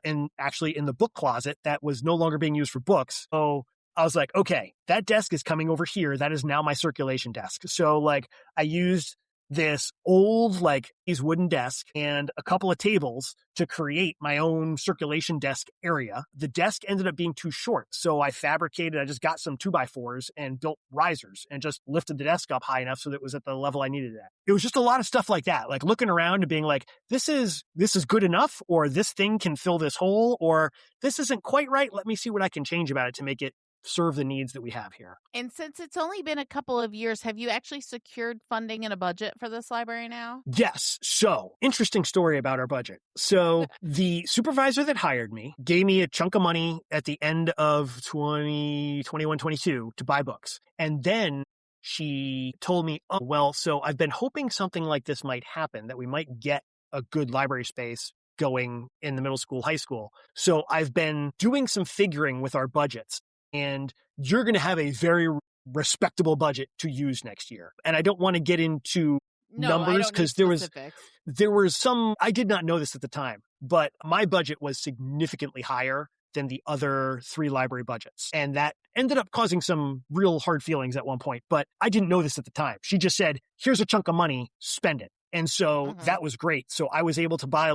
Speaker 1: in the book closet that was no longer being used for books. So I was like, okay, that desk is coming over here. That is now my circulation desk. So like I used this old, these wooden desk and a couple of tables to create my own circulation desk area. The desk ended up being too short. So I just got some 2x4s and built risers and just lifted the desk up high enough so that it was at the level I needed it at. It was just a lot of stuff like that, like looking around and being like, this is good enough, or this thing can fill this hole, or this isn't quite right. Let me see what I can change about it to make it serve the needs that we have here.
Speaker 2: And since it's only been a couple of years, have you actually secured funding and a budget for this library now?
Speaker 1: Yes. So, interesting story about our budget. So, the supervisor that hired me gave me a chunk of money at the end of 2021-22 to buy books. And then she told me, oh, well, so I've been hoping something like this might happen, that we might get a good library space going in the middle school, high school. So I've been doing some figuring with our budgets. And you're going to have a very respectable budget to use next year. And I don't want to get into numbers because there was some, I did not know this at the time, but my budget was significantly higher than the other 3 library budgets. And that ended up causing some real hard feelings at one point, but I didn't know this at the time. She just said, here's a chunk of money, spend it. And so that was great. So I was able to buy,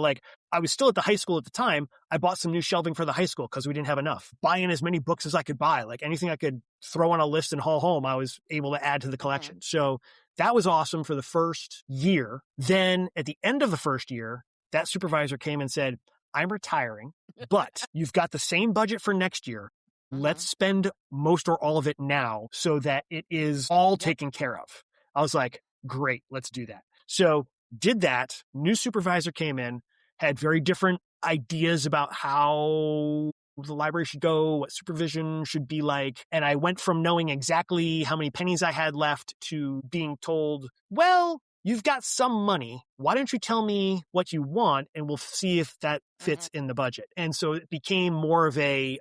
Speaker 1: I was still at the high school at the time. I bought some new shelving for the high school because we didn't have enough. Buying as many books as I could buy, anything I could throw on a list and haul home, I was able to add to the collection. So that was awesome for the first year. Then at the end of the first year, that supervisor came and said, I'm retiring, but you've got the same budget for next year. Let's spend most or all of it now so that it is all taken care of. I was like, great, let's do that. So did that. New supervisor came in, had very different ideas about how the library should go, what supervision should be like. And I went from knowing exactly how many pennies I had left to being told, well, you've got some money. Why don't you tell me what you want and we'll see if that fits in the budget? And so it became more of a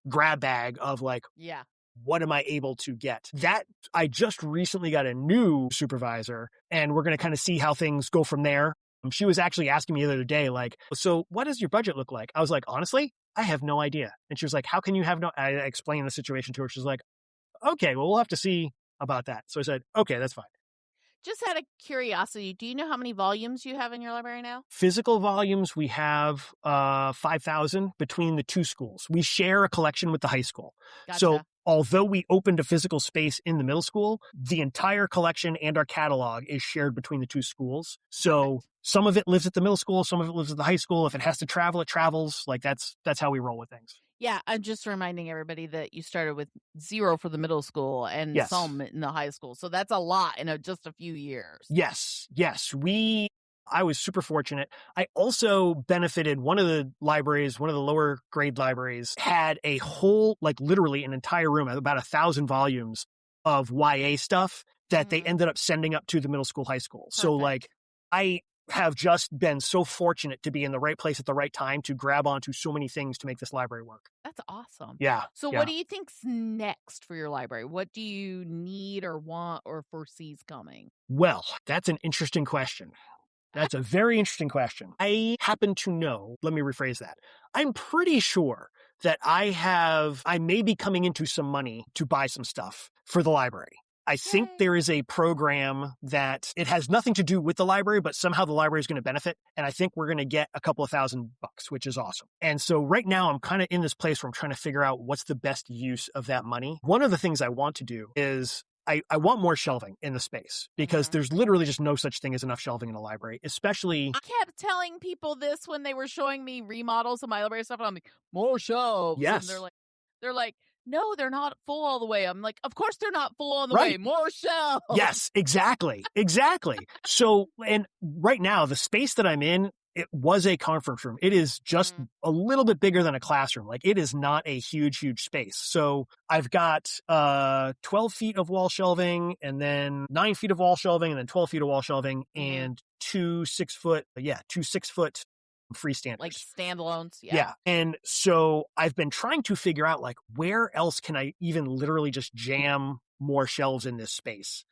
Speaker 1: grab bag of like,
Speaker 2: Yeah.
Speaker 1: what am I able to get? That I just recently got a new supervisor and we're going to kind of see how things go from there. She was actually asking me the other day, like, so what does your budget look like? I was like, honestly, I have no idea. And she was like, how can you have no, I explained the situation to her. She's like, okay, well, we'll have to see about that. So I said, okay, that's fine.
Speaker 2: Just out of curiosity, do you know how many volumes you have in your library now?
Speaker 1: Physical volumes, we have 5,000 between the two schools. We share a collection with the high school.
Speaker 2: Gotcha.
Speaker 1: So although we opened a physical space in the middle school, the entire collection and our catalog is shared between the two schools. So some of it lives at the middle school, some of it lives at the high school. If it has to travel, it travels. Like that's how we roll with things.
Speaker 2: Yeah, I'm just reminding everybody that you started with 0 for the middle school and some in the high school. So that's a lot in just a few years.
Speaker 1: Yes. I was super fortunate. I also benefited one of the lower grade libraries had a whole, like literally an entire room, about 1,000 volumes of YA stuff that they ended up sending up to the middle school, high school. Perfect. So like I have just been so fortunate to be in the right place at the right time to grab onto so many things to make this library work.
Speaker 2: That's awesome.
Speaker 1: Yeah.
Speaker 2: So what do you think's next for your library? What do you need or want or foresees coming?
Speaker 1: Well, that's an interesting question. That's a very interesting question. I happen to know, let me rephrase that. I'm pretty sure that I may be coming into some money to buy some stuff for the library. I think there is a program that it has nothing to do with the library, but somehow the library is going to benefit. And I think we're going to get a couple of $1,000, which is awesome. And so right now I'm kind of in this place where I'm trying to figure out what's the best use of that money. One of the things I want to do is I want more shelving in the space because there's literally just no such thing as enough shelving in a library, especially.
Speaker 2: I kept telling people this when they were showing me remodels of my library stuff. And I'm like, more shelves.
Speaker 1: Yes.
Speaker 2: And they're like, no, they're not full all the way. I'm like, of course they're not full all the way. More shelves.
Speaker 1: Yes, exactly. So, and right now, the space that I'm in, it was a conference room. It is just a little bit bigger than a classroom. Like it is not a huge space. So I've got 12 feet of wall shelving and then 9 feet of wall shelving and then 12 feet of wall shelving and two 6 foot freestanders.
Speaker 2: Like standalones.
Speaker 1: Yeah. And so I've been trying to figure out like where else can I even literally just jam more shelves in this space?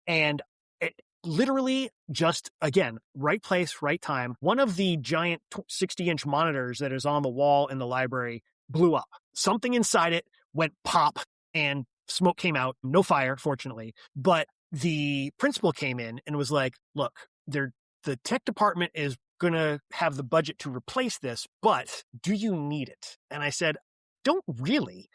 Speaker 1: And it literally just, again, right place, right time. One of the giant 60-inch monitors that is on the wall in the library blew up. Something inside it went pop and smoke came out. No fire, fortunately. But the principal came in and was like, look, the tech department is going to have the budget to replace this, but do you need it? And I said, don't really.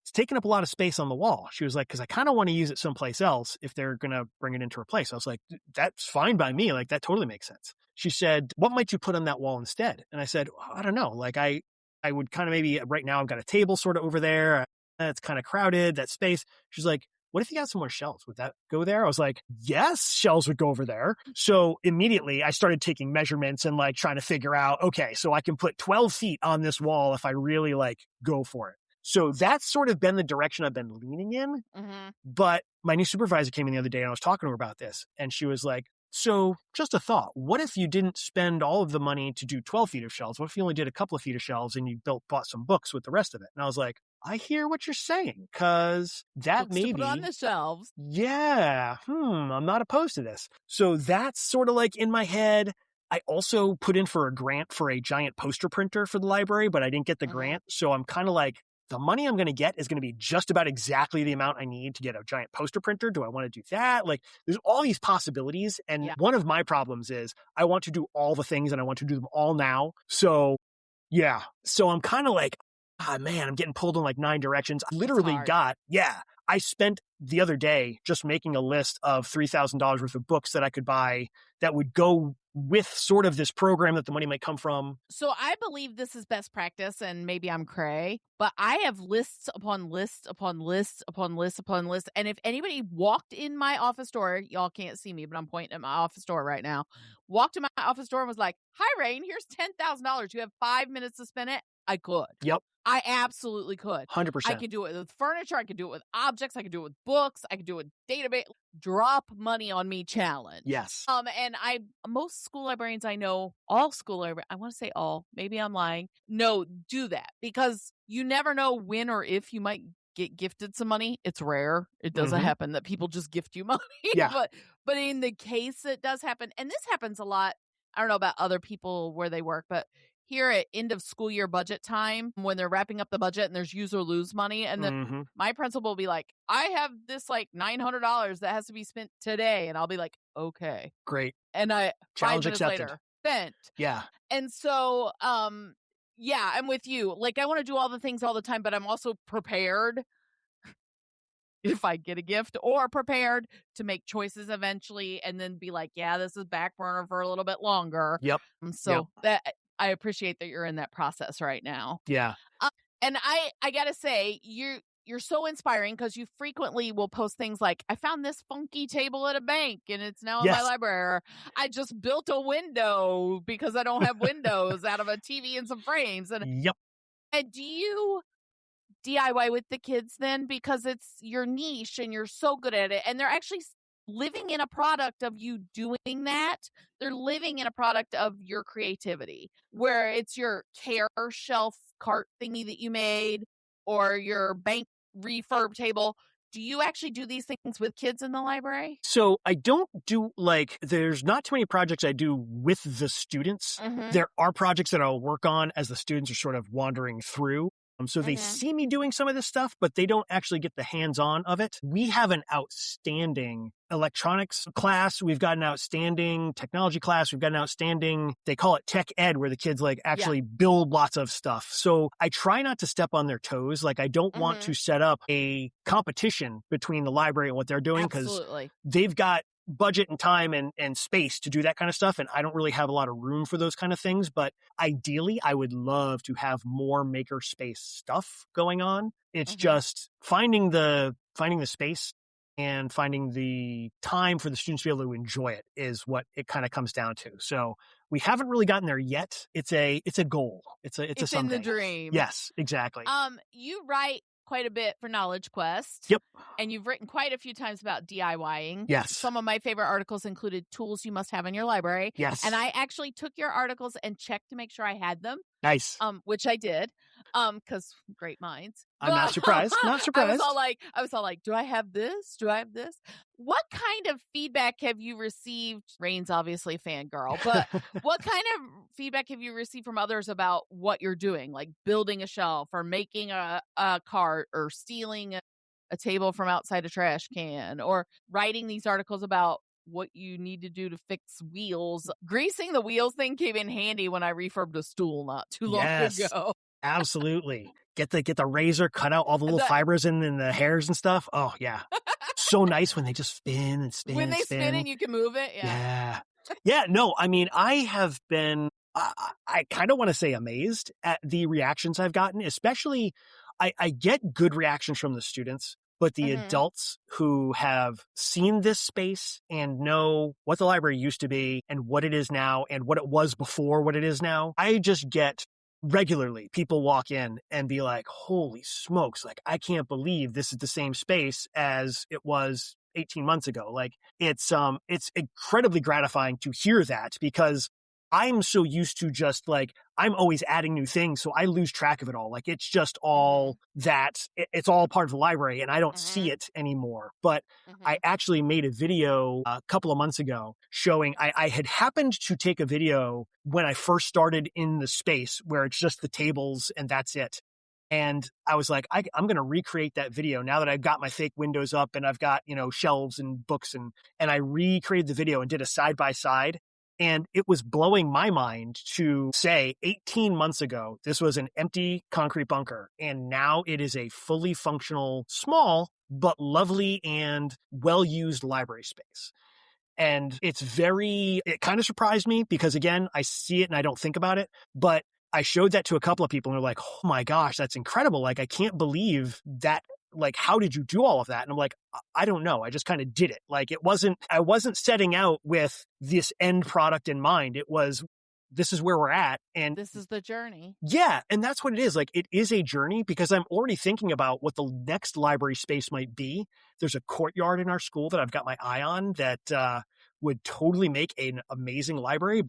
Speaker 1: It's taking up a lot of space on the wall. She was like, because I kind of want to use it someplace else if they're going to bring it into a place. I was like, that's fine by me. Like, that totally makes sense. She said, what might you put on that wall instead? And I said, I don't know. Like, I would kind of maybe right now I've got a table sort of over there. It's kind of crowded, that space. She's like, what if you got some more shelves? Would that go there? I was like, yes, shelves would go over there. So immediately I started taking measurements and like trying to figure out, okay, so I can put 12 feet on this wall if I really like go for it. So that's sort of been the direction I've been leaning in. But my new supervisor came in the other day and I was talking to her about this. And she was like, so just a thought, what if you didn't spend all of the money to do 12 feet of shelves? What if you only did a couple of feet of shelves and you bought some books with the rest of it? And I was like, I hear what you're saying, because that
Speaker 2: books
Speaker 1: maybe
Speaker 2: to put on the shelves.
Speaker 1: Yeah. I'm not opposed to this. So that's sort of like in my head. I also put in for a grant for a giant poster printer for the library, but I didn't get the grant. So I'm kind of like, the money I'm going to get is going to be just about exactly the amount I need to get a giant poster printer. Do I want to do that? Like, there's all these possibilities. And one of my problems is I want to do all the things and I want to do them all now. So yeah. So I'm kind of like, man, I'm getting pulled in like 9 directions. I literally I spent the other day just making a list of $3,000 worth of books that I could buy that would go with sort of this program that the money might come from.
Speaker 2: So I believe this is best practice, and maybe I'm cray, but I have lists upon lists upon lists upon lists upon lists. And if anybody walked in my office door, y'all can't see me, but I'm pointing at my office door right now, walked in my office door and was like, hi, Rain, here's $10,000. You have 5 minutes to spend it. I could.
Speaker 1: Yep.
Speaker 2: I absolutely could.
Speaker 1: 100%.
Speaker 2: I could do it with furniture. I could do it with objects. I could do it with books. I could do it with database. Drop money on me challenge.
Speaker 1: Yes.
Speaker 2: And most school librarians I know, all school librarians, I want to say all, maybe I'm lying. No, do that because you never know when or if you might get gifted some money. It's rare. It doesn't happen that people just gift you money.
Speaker 1: Yeah.
Speaker 2: But in the case it does happen, and this happens a lot. I don't know about other people where they work, but here at end of school year budget time, when they're wrapping up the budget and there's use or lose money, and then my principal will be like, I have this like $900 that has to be spent today. And I'll be like, okay.
Speaker 1: Great.
Speaker 2: And
Speaker 1: Challenge
Speaker 2: 5 minutes
Speaker 1: accepted.
Speaker 2: later, spent.
Speaker 1: Yeah.
Speaker 2: And so, yeah, I'm with you. Like, I want to do all the things all the time, but I'm also prepared if I get a gift, or prepared to make choices eventually and then be like, yeah, this is back burner for a little bit longer.
Speaker 1: Yep.
Speaker 2: So that I appreciate that you're in that process right now.
Speaker 1: Yeah.
Speaker 2: And I gotta say, you're so inspiring because you frequently will post things like, I found this funky table at a bank and it's now in my library. Or, I just built a window because I don't have windows out of a TV and some frames. And do you DIY with the kids then, because it's your niche and you're so good at it, and they're actually living in a product of you doing that? They're living in a product of your creativity, where it's your care shelf cart thingy that you made or your bank refurb table. Do you actually do these things with kids in the library?
Speaker 1: So I don't do, there's not too many projects I do with the students. There are projects that I'll work on as the students are sort of wandering through. So they see me doing some of this stuff, but they don't actually get the hands-on of it. We have an outstanding electronics class. We've got an outstanding technology class. We've got an outstanding, they call it tech ed, where the kids actually build lots of stuff. So I try not to step on their toes. I don't want to set up a competition between the library and what they're doing, because they've got budget and time and space to do that kind of stuff. And I don't really have a lot of room for those kind of things. But ideally, I would love to have more maker space stuff going on. It's just finding the space and finding the time for the students to be able to enjoy it is what it kind of comes down to. So we haven't really gotten there yet. It's a goal. It's a someday.
Speaker 2: In the dream.
Speaker 1: Yes, exactly.
Speaker 2: You write quite a bit for Knowledge Quest.
Speaker 1: Yep.
Speaker 2: And you've written quite a few times about DIYing.
Speaker 1: Yes.
Speaker 2: Some of my favorite articles included tools you must have in your library.
Speaker 1: Yes.
Speaker 2: And I actually took your articles and checked to make sure I had them.
Speaker 1: Nice.
Speaker 2: Which I did. Because great minds.
Speaker 1: I'm not surprised. Not surprised.
Speaker 2: I was all like, do I have this? Do I have this? What kind of feedback have you received? Rain's obviously fangirl, but what kind of feedback have you received from others about what you're doing? Like building a shelf or making a cart or stealing a table from outside a trash can, or writing these articles about what you need to do to fix wheels. Greasing the wheels thing came in handy when I refurbed a stool not too long ago.
Speaker 1: Absolutely. Get the razor, cut out all the little fibers and the hairs and stuff. Oh, yeah. So nice when they just spin and spin.
Speaker 2: When they spin and you can move it.
Speaker 1: Yeah. Yeah. No, I mean, I have been, I kind of want to say amazed at the reactions I've gotten, especially I get good reactions from the students, but the adults who have seen this space and know what the library used to be and what it is now and what it was before what it is now, I just get regularly people walk in and be like, holy smokes, I can't believe this is the same space as it was 18 months ago. It's incredibly gratifying to hear that, because I'm so used to just I'm always adding new things, so I lose track of it all. It's just all that, it's all part of the library and I don't see it anymore. But I actually made a video a couple of months ago showing, I had happened to take a video when I first started in the space where it's just the tables and that's it. And I was like, I'm going to recreate that video now that I've got my fake windows up and I've got, shelves and books, and I recreated the video and did a side by side. And it was blowing my mind to say 18 months ago, this was an empty concrete bunker. And now it is a fully functional, small, but lovely and well-used library space. And it kind of surprised me because, again, I see it and I don't think about it. But I showed that to a couple of people and they're like, oh my gosh, that's incredible. I can't believe that. How did you do all of that? And I'm like, I don't know. I just kind of did it. I wasn't setting out with this end product in mind. It was, this is where we're at. And
Speaker 2: this is the journey.
Speaker 1: Yeah. And that's what it is. Like, it is a journey because I'm already thinking about what the next library space might be. There's a courtyard in our school that I've got my eye on that would totally make an amazing library.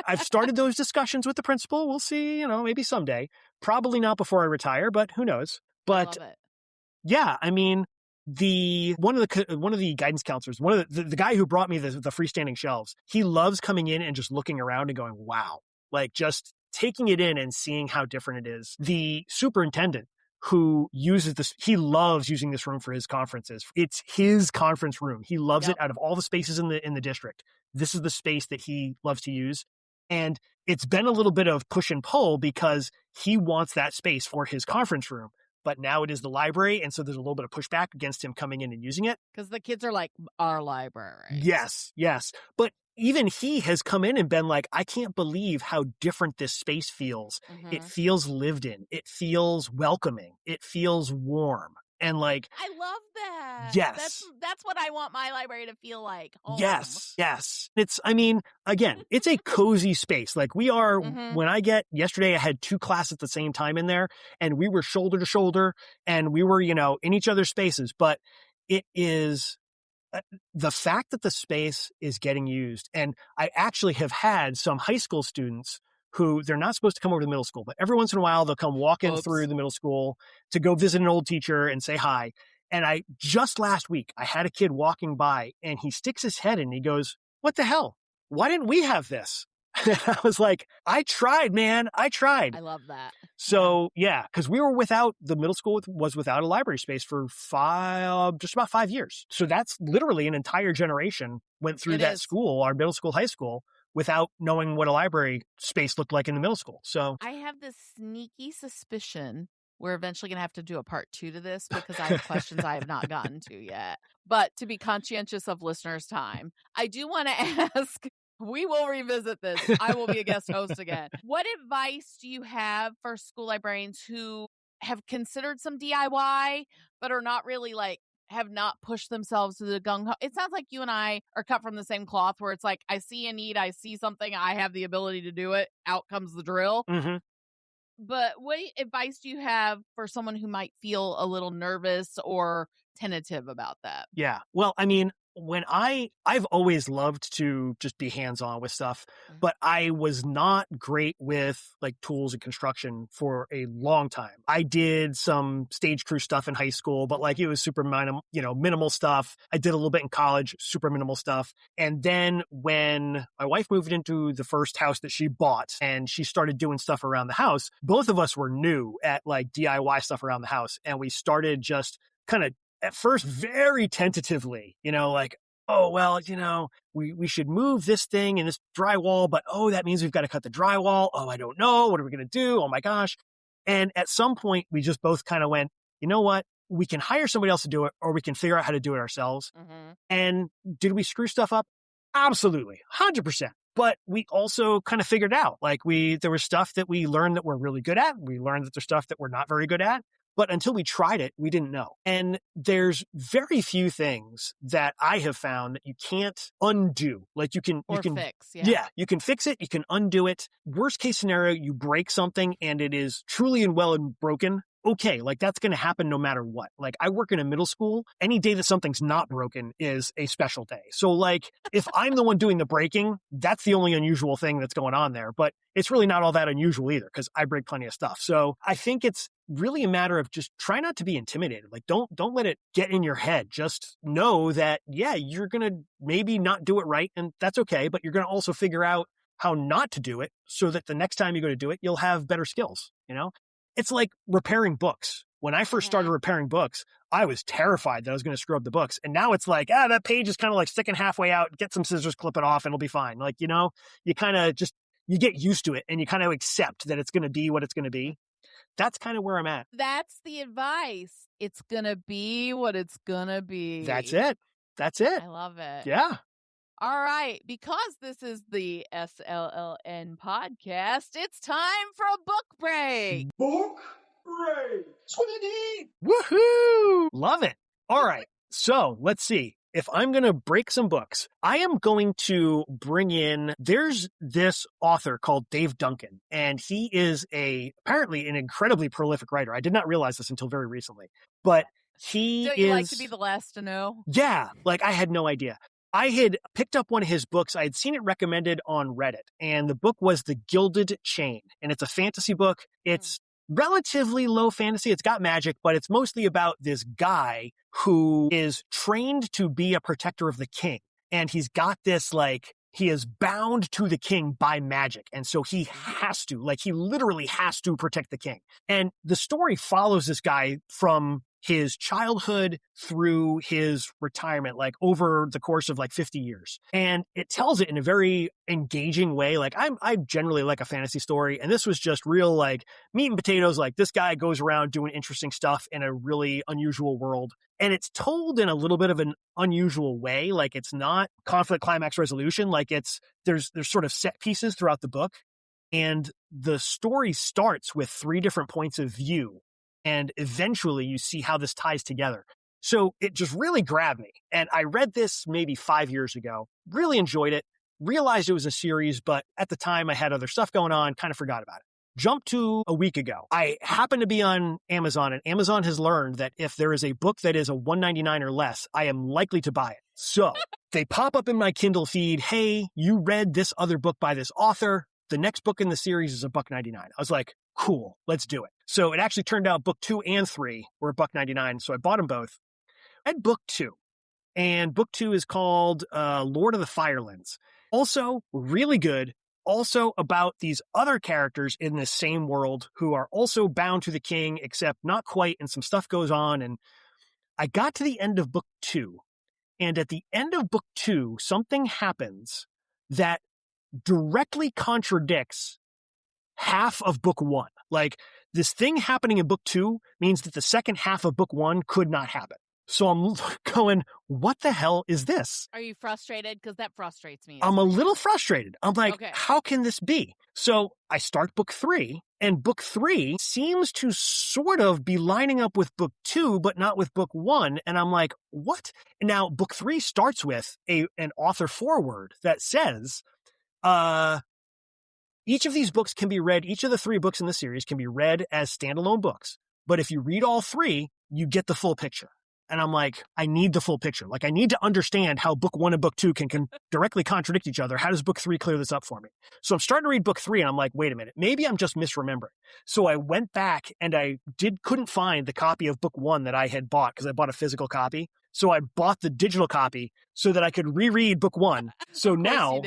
Speaker 1: I've started those discussions with the principal. We'll see, maybe someday. Probably not before I retire, but who knows? But
Speaker 2: I love it.
Speaker 1: Yeah, I mean, one of the guidance counselors, one of the guy who brought me the freestanding shelves, he loves coming in and just looking around and going, wow, like just taking it in and seeing how different it is. The superintendent who uses this, he loves using this room for his conferences. It's his conference room. He loves it. Out of all the spaces in the district, this is the space that he loves to use. And it's been a little bit of push and pull because he wants that space for his conference room. But now it is the library, and so there's a little bit of pushback against him coming in and using it.
Speaker 2: Because the kids are like, our library.
Speaker 1: Yes. But even he has come in and been like, I can't believe how different this space feels. Mm-hmm. It feels lived in. It feels welcoming. It feels warm. And like,
Speaker 2: I love that.
Speaker 1: Yes.
Speaker 2: That's what I want my library to feel like. Home.
Speaker 1: Yes. It's a cozy space. Like we are, yesterday I had 2 classes at the same time in there and we were shoulder to shoulder and we were, in each other's spaces, but it is the fact that the space is getting used. And I actually have had some high school students who they're not supposed to come over to the middle school, but every once in a while they'll come walking through the middle school to go visit an old teacher and say hi. And just last week, I had a kid walking by and he sticks his head in and he goes, what the hell? Why didn't we have this? And I was like, I tried, man. I tried.
Speaker 2: I love that.
Speaker 1: So yeah, because the middle school was without a library space for just about 5 years. So that's literally an entire generation went through school, our middle school, high school, without knowing what a library space looked like in the middle school. So
Speaker 2: I have this sneaky suspicion we're eventually going to have to do a part 2 to this because I have questions I have not gotten to yet. But to be conscientious of listeners' time, I do want to ask, we will revisit this. I will be a guest host again. What advice do you have for school librarians who have considered some DIY, but are not really have not pushed themselves to the gung-ho? It sounds like you and I are cut from the same cloth where it's like, I see a need, I see something, I have the ability to do it. Out comes the drill. Mm-hmm. But what advice do you have for someone who might feel a little nervous or tentative about that?
Speaker 1: Yeah. Well, I mean, I've always loved to just be hands-on with stuff, but I was not great with tools and construction for a long time. I did some stage crew stuff in high school, but it was super minimal stuff. I did a little bit in college, super minimal stuff. And then when my wife moved into the first house that she bought and she started doing stuff around the house, both of us were new at DIY stuff around the house. And we started just kind of at first very tentatively, oh, well, we should move this thing and this drywall, but that means we've got to cut the drywall. Oh, I don't know. What are we going to do? Oh my gosh. And at some point we just both kind of went, you know what? We can hire somebody else to do it, or we can figure out how to do it ourselves. Mm-hmm. And did we screw stuff up? Absolutely. 100%. But we also kind of figured out, there was stuff that we learned that we're really good at. We learned that there's stuff that we're not very good at. But until we tried it, we didn't know. And there's very few things that I have found that you can't undo. You can
Speaker 2: fix.
Speaker 1: Yeah, you can fix it. You can undo it. Worst case scenario, you break something and it is truly and well and broken. Okay, that's going to happen no matter what. I work in a middle school. Any day that something's not broken is a special day. So if I'm the one doing the breaking, that's the only unusual thing that's going on there. But it's really not all that unusual either because I break plenty of stuff. So I think it's really a matter of just try not to be intimidated. Don't let it get in your head. Just know that, yeah, you're going to maybe not do it right and that's okay. But you're going to also figure out how not to do it so that the next time you go to do it, you'll have better skills, It's like repairing books. When I first started repairing books, I was terrified that I was going to screw up the books. And now it's that page is kind of sticking halfway out, get some scissors, clip it off, and it'll be fine. You kind of you get used to it and you kind of accept that it's going to be what it's going to be. That's kind of where I'm at.
Speaker 2: That's the advice. It's going to be what it's going to be.
Speaker 1: That's it.
Speaker 2: I love it.
Speaker 1: Yeah.
Speaker 2: All right. Because this is the SLLN podcast, it's time for a book break.
Speaker 3: Book break.
Speaker 1: Woohoo! Love it. All right. So let's see. if I'm going to break some books, I am going to bring in, there's this author called Dave Duncan, and he is apparently an incredibly prolific writer. I did not realize this until very recently, but
Speaker 2: Don't you like to be the last to know?
Speaker 1: Yeah, like I had no idea. I had picked up one of his books. I had seen it recommended on Reddit, and the book was The Gilded Chain, and it's a fantasy book. It's relatively low fantasy. It's got magic, but it's mostly about this guy who is trained to be a protector of the king. And he's got this, like, he is bound to the king by magic. And so he has to, like, he literally has to protect the king. And the story follows this guy from his childhood through his retirement, like over the course of like 50 years. And it tells it in a very engaging way. Like I generally like a fantasy story. And this was just real like meat and potatoes. Like this guy goes around doing interesting stuff in a really unusual world. And it's told in a little bit of an unusual way. Like it's not conflict, climax, resolution. Like there's sort of set pieces throughout the book. And the story starts with 3 different points of view. And eventually you see how this ties together. So it just really grabbed me. And I read this maybe 5 years ago, really enjoyed it, realized it was a series, but at the time I had other stuff going on, kind of forgot about it. Jump to a week ago. I happened to be on Amazon, and Amazon has learned that if there is a book that is a $1.99 or less, I am likely to buy it. So they pop up in my Kindle feed, hey, you read this other book by this author. The next book in the series is $1.99. I was like, cool, let's do it. So it actually turned out book 2 and 3 were $1.99. So I bought them both. I had book 2, and book 2 is called Lord of the Firelands. Also really good. Also about these other characters in this same world who are also bound to the king, except not quite. And some stuff goes on. And I got to the end of book 2. And at the end of book 2, something happens that directly contradicts half of book 1. Like this thing happening in book 2 means that the second half of book 1 could not happen. So I'm going, what the hell is this?
Speaker 2: Are you frustrated? Because that frustrates me.
Speaker 1: I'm a little frustrated. I'm like, How can this be? So I start book 3, and book 3 seems to sort of be lining up with book 2, but not with book 1. And I'm like, what? Now, book 3 starts with an author foreword that says, each of these books can be read, each of the 3 books in the series can be read as standalone books. But if you read all 3, you get the full picture. And I'm like, I need the full picture. Like, I need to understand how book 1 and book 2 can directly contradict each other. How does book 3 clear this up for me? So I'm starting to read book 3, and I'm like, wait a minute, maybe I'm just misremembering. So I went back and I couldn't find the copy of book 1 that I had bought because I bought a physical copy. So I bought the digital copy so that I could reread book 1. So now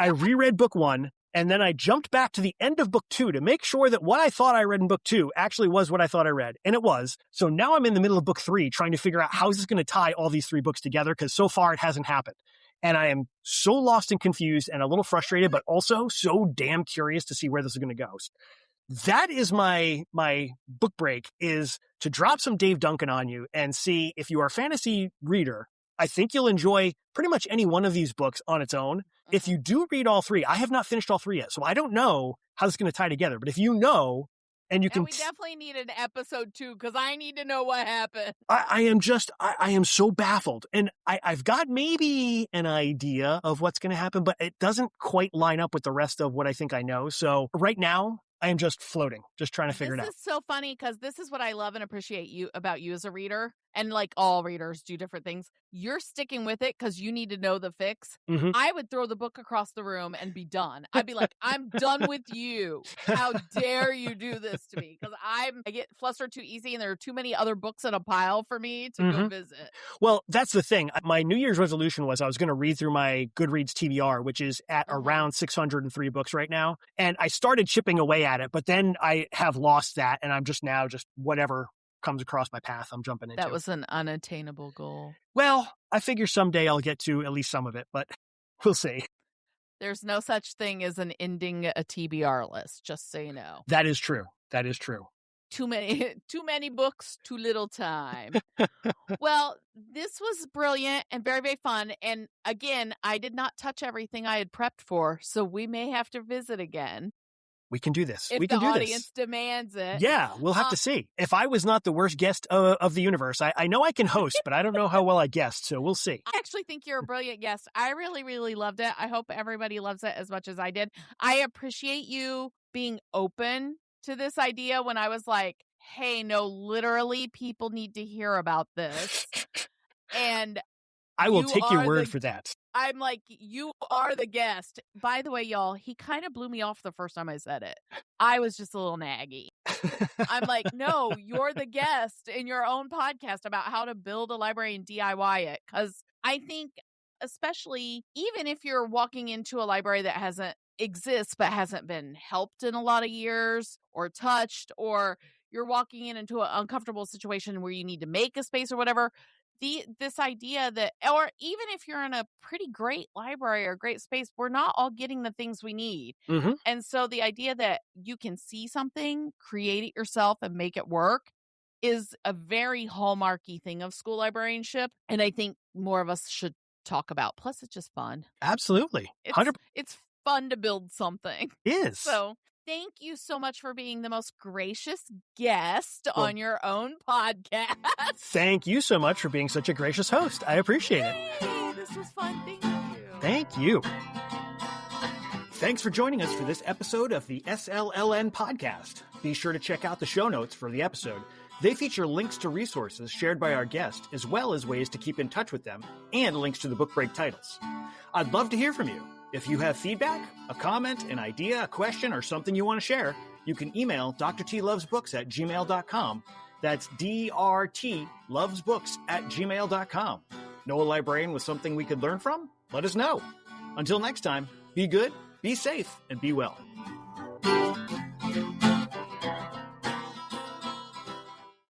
Speaker 1: I reread book 1. And then I jumped back to the end of book 2 to make sure that what I thought I read in book 2 actually was what I thought I read. And it was. So now I'm in the middle of book 3 trying to figure out how is this going to tie all these 3 books together, because so far it hasn't happened. And I am so lost and confused and a little frustrated, but also so damn curious to see where this is going to go. That is my book break, is to drop some Dave Duncan on you and see if you are a fantasy reader. I think you'll enjoy pretty much any one of these books on its own. If you do read all 3, I have not finished all 3 yet, so I don't know how this is going to tie together. But if you know, and you can...
Speaker 2: we definitely need an episode 2, because I need to know what happened.
Speaker 1: I am so baffled. And I've got maybe an idea of what's going to happen, but it doesn't quite line up with the rest of what I think I know. So right now, I am just floating, just trying to figure it out.
Speaker 2: This is so funny, because this is what I love and appreciate about you as a reader. And like all readers do different things. You're sticking with it because you need to know the fix.
Speaker 1: Mm-hmm.
Speaker 2: I would throw the book across the room and be done. I'd be like, I'm done with you. How dare you do this to me? Because I get flustered too easy, and there are too many other books in a pile for me to go visit.
Speaker 1: Well, that's the thing. My New Year's resolution was I was going to read through my Goodreads TBR, which is at around 603 books right now. And I started chipping away at it, but then I have lost that, and I'm just whatever comes across my path, I'm jumping into.
Speaker 2: That was an unattainable goal.
Speaker 1: Well, I figure someday I'll get to at least some of it, but we'll see.
Speaker 2: There's no such thing as an ending a TBR list, just so you know.
Speaker 1: That is true. That is true.
Speaker 2: Too many books, too little time. Well, this was brilliant and very, very fun. And again, I did not touch everything I had prepped for, so we may have to visit again.
Speaker 1: We can do this.
Speaker 2: If
Speaker 1: we can
Speaker 2: the
Speaker 1: do
Speaker 2: audience
Speaker 1: this.
Speaker 2: demands it.
Speaker 1: Yeah, we'll have to see. If I was not the worst guest of the universe, I know I can host, but I don't know how well I guessed, so we'll see.
Speaker 2: I actually think you're a brilliant guest. I really, really loved it. I hope everybody loves it as much as I did. I appreciate you being open to this idea when I was like, hey, no, literally, people need to hear about this. And
Speaker 1: I will take your word for that.
Speaker 2: I'm like, you are the guest. By the way, y'all, he kind of blew me off the first time I said it. I was just a little naggy. I'm like, no, you're the guest in your own podcast about how to build a library and DIY it. Because I think, especially even if you're walking into a library that exists but hasn't been helped in a lot of years or touched, or you're walking into an uncomfortable situation where you need to make a space or whatever, this idea that, or even if you're in a pretty great library or great space, we're not all getting the things we need.
Speaker 1: Mm-hmm.
Speaker 2: And so the idea that you can see something, create it yourself, and make it work is a very hallmarky thing of school librarianship. And I think more of us should talk about. Plus, it's just fun.
Speaker 1: Absolutely.
Speaker 2: It's fun to build something.
Speaker 1: It is.
Speaker 2: So thank you so much for being the most gracious guest on your own podcast.
Speaker 1: Thank you so much for being such a gracious host. I appreciate it.
Speaker 2: Hey, this was fun. Thank you.
Speaker 1: Thank you. Thanks for joining us for this episode of the SLLN podcast. Be sure to check out the show notes for the episode. They feature links to resources shared by our guest, as well as ways to keep in touch with them, and links to the book break titles. I'd love to hear from you. If you have feedback, a comment, an idea, a question, or something you want to share, you can email DrTLovesBooks@gmail.com. That's DrTLovesBooks@gmail.com. Know a librarian with something we could learn from? Let us know. Until next time, be good, be safe, and be well.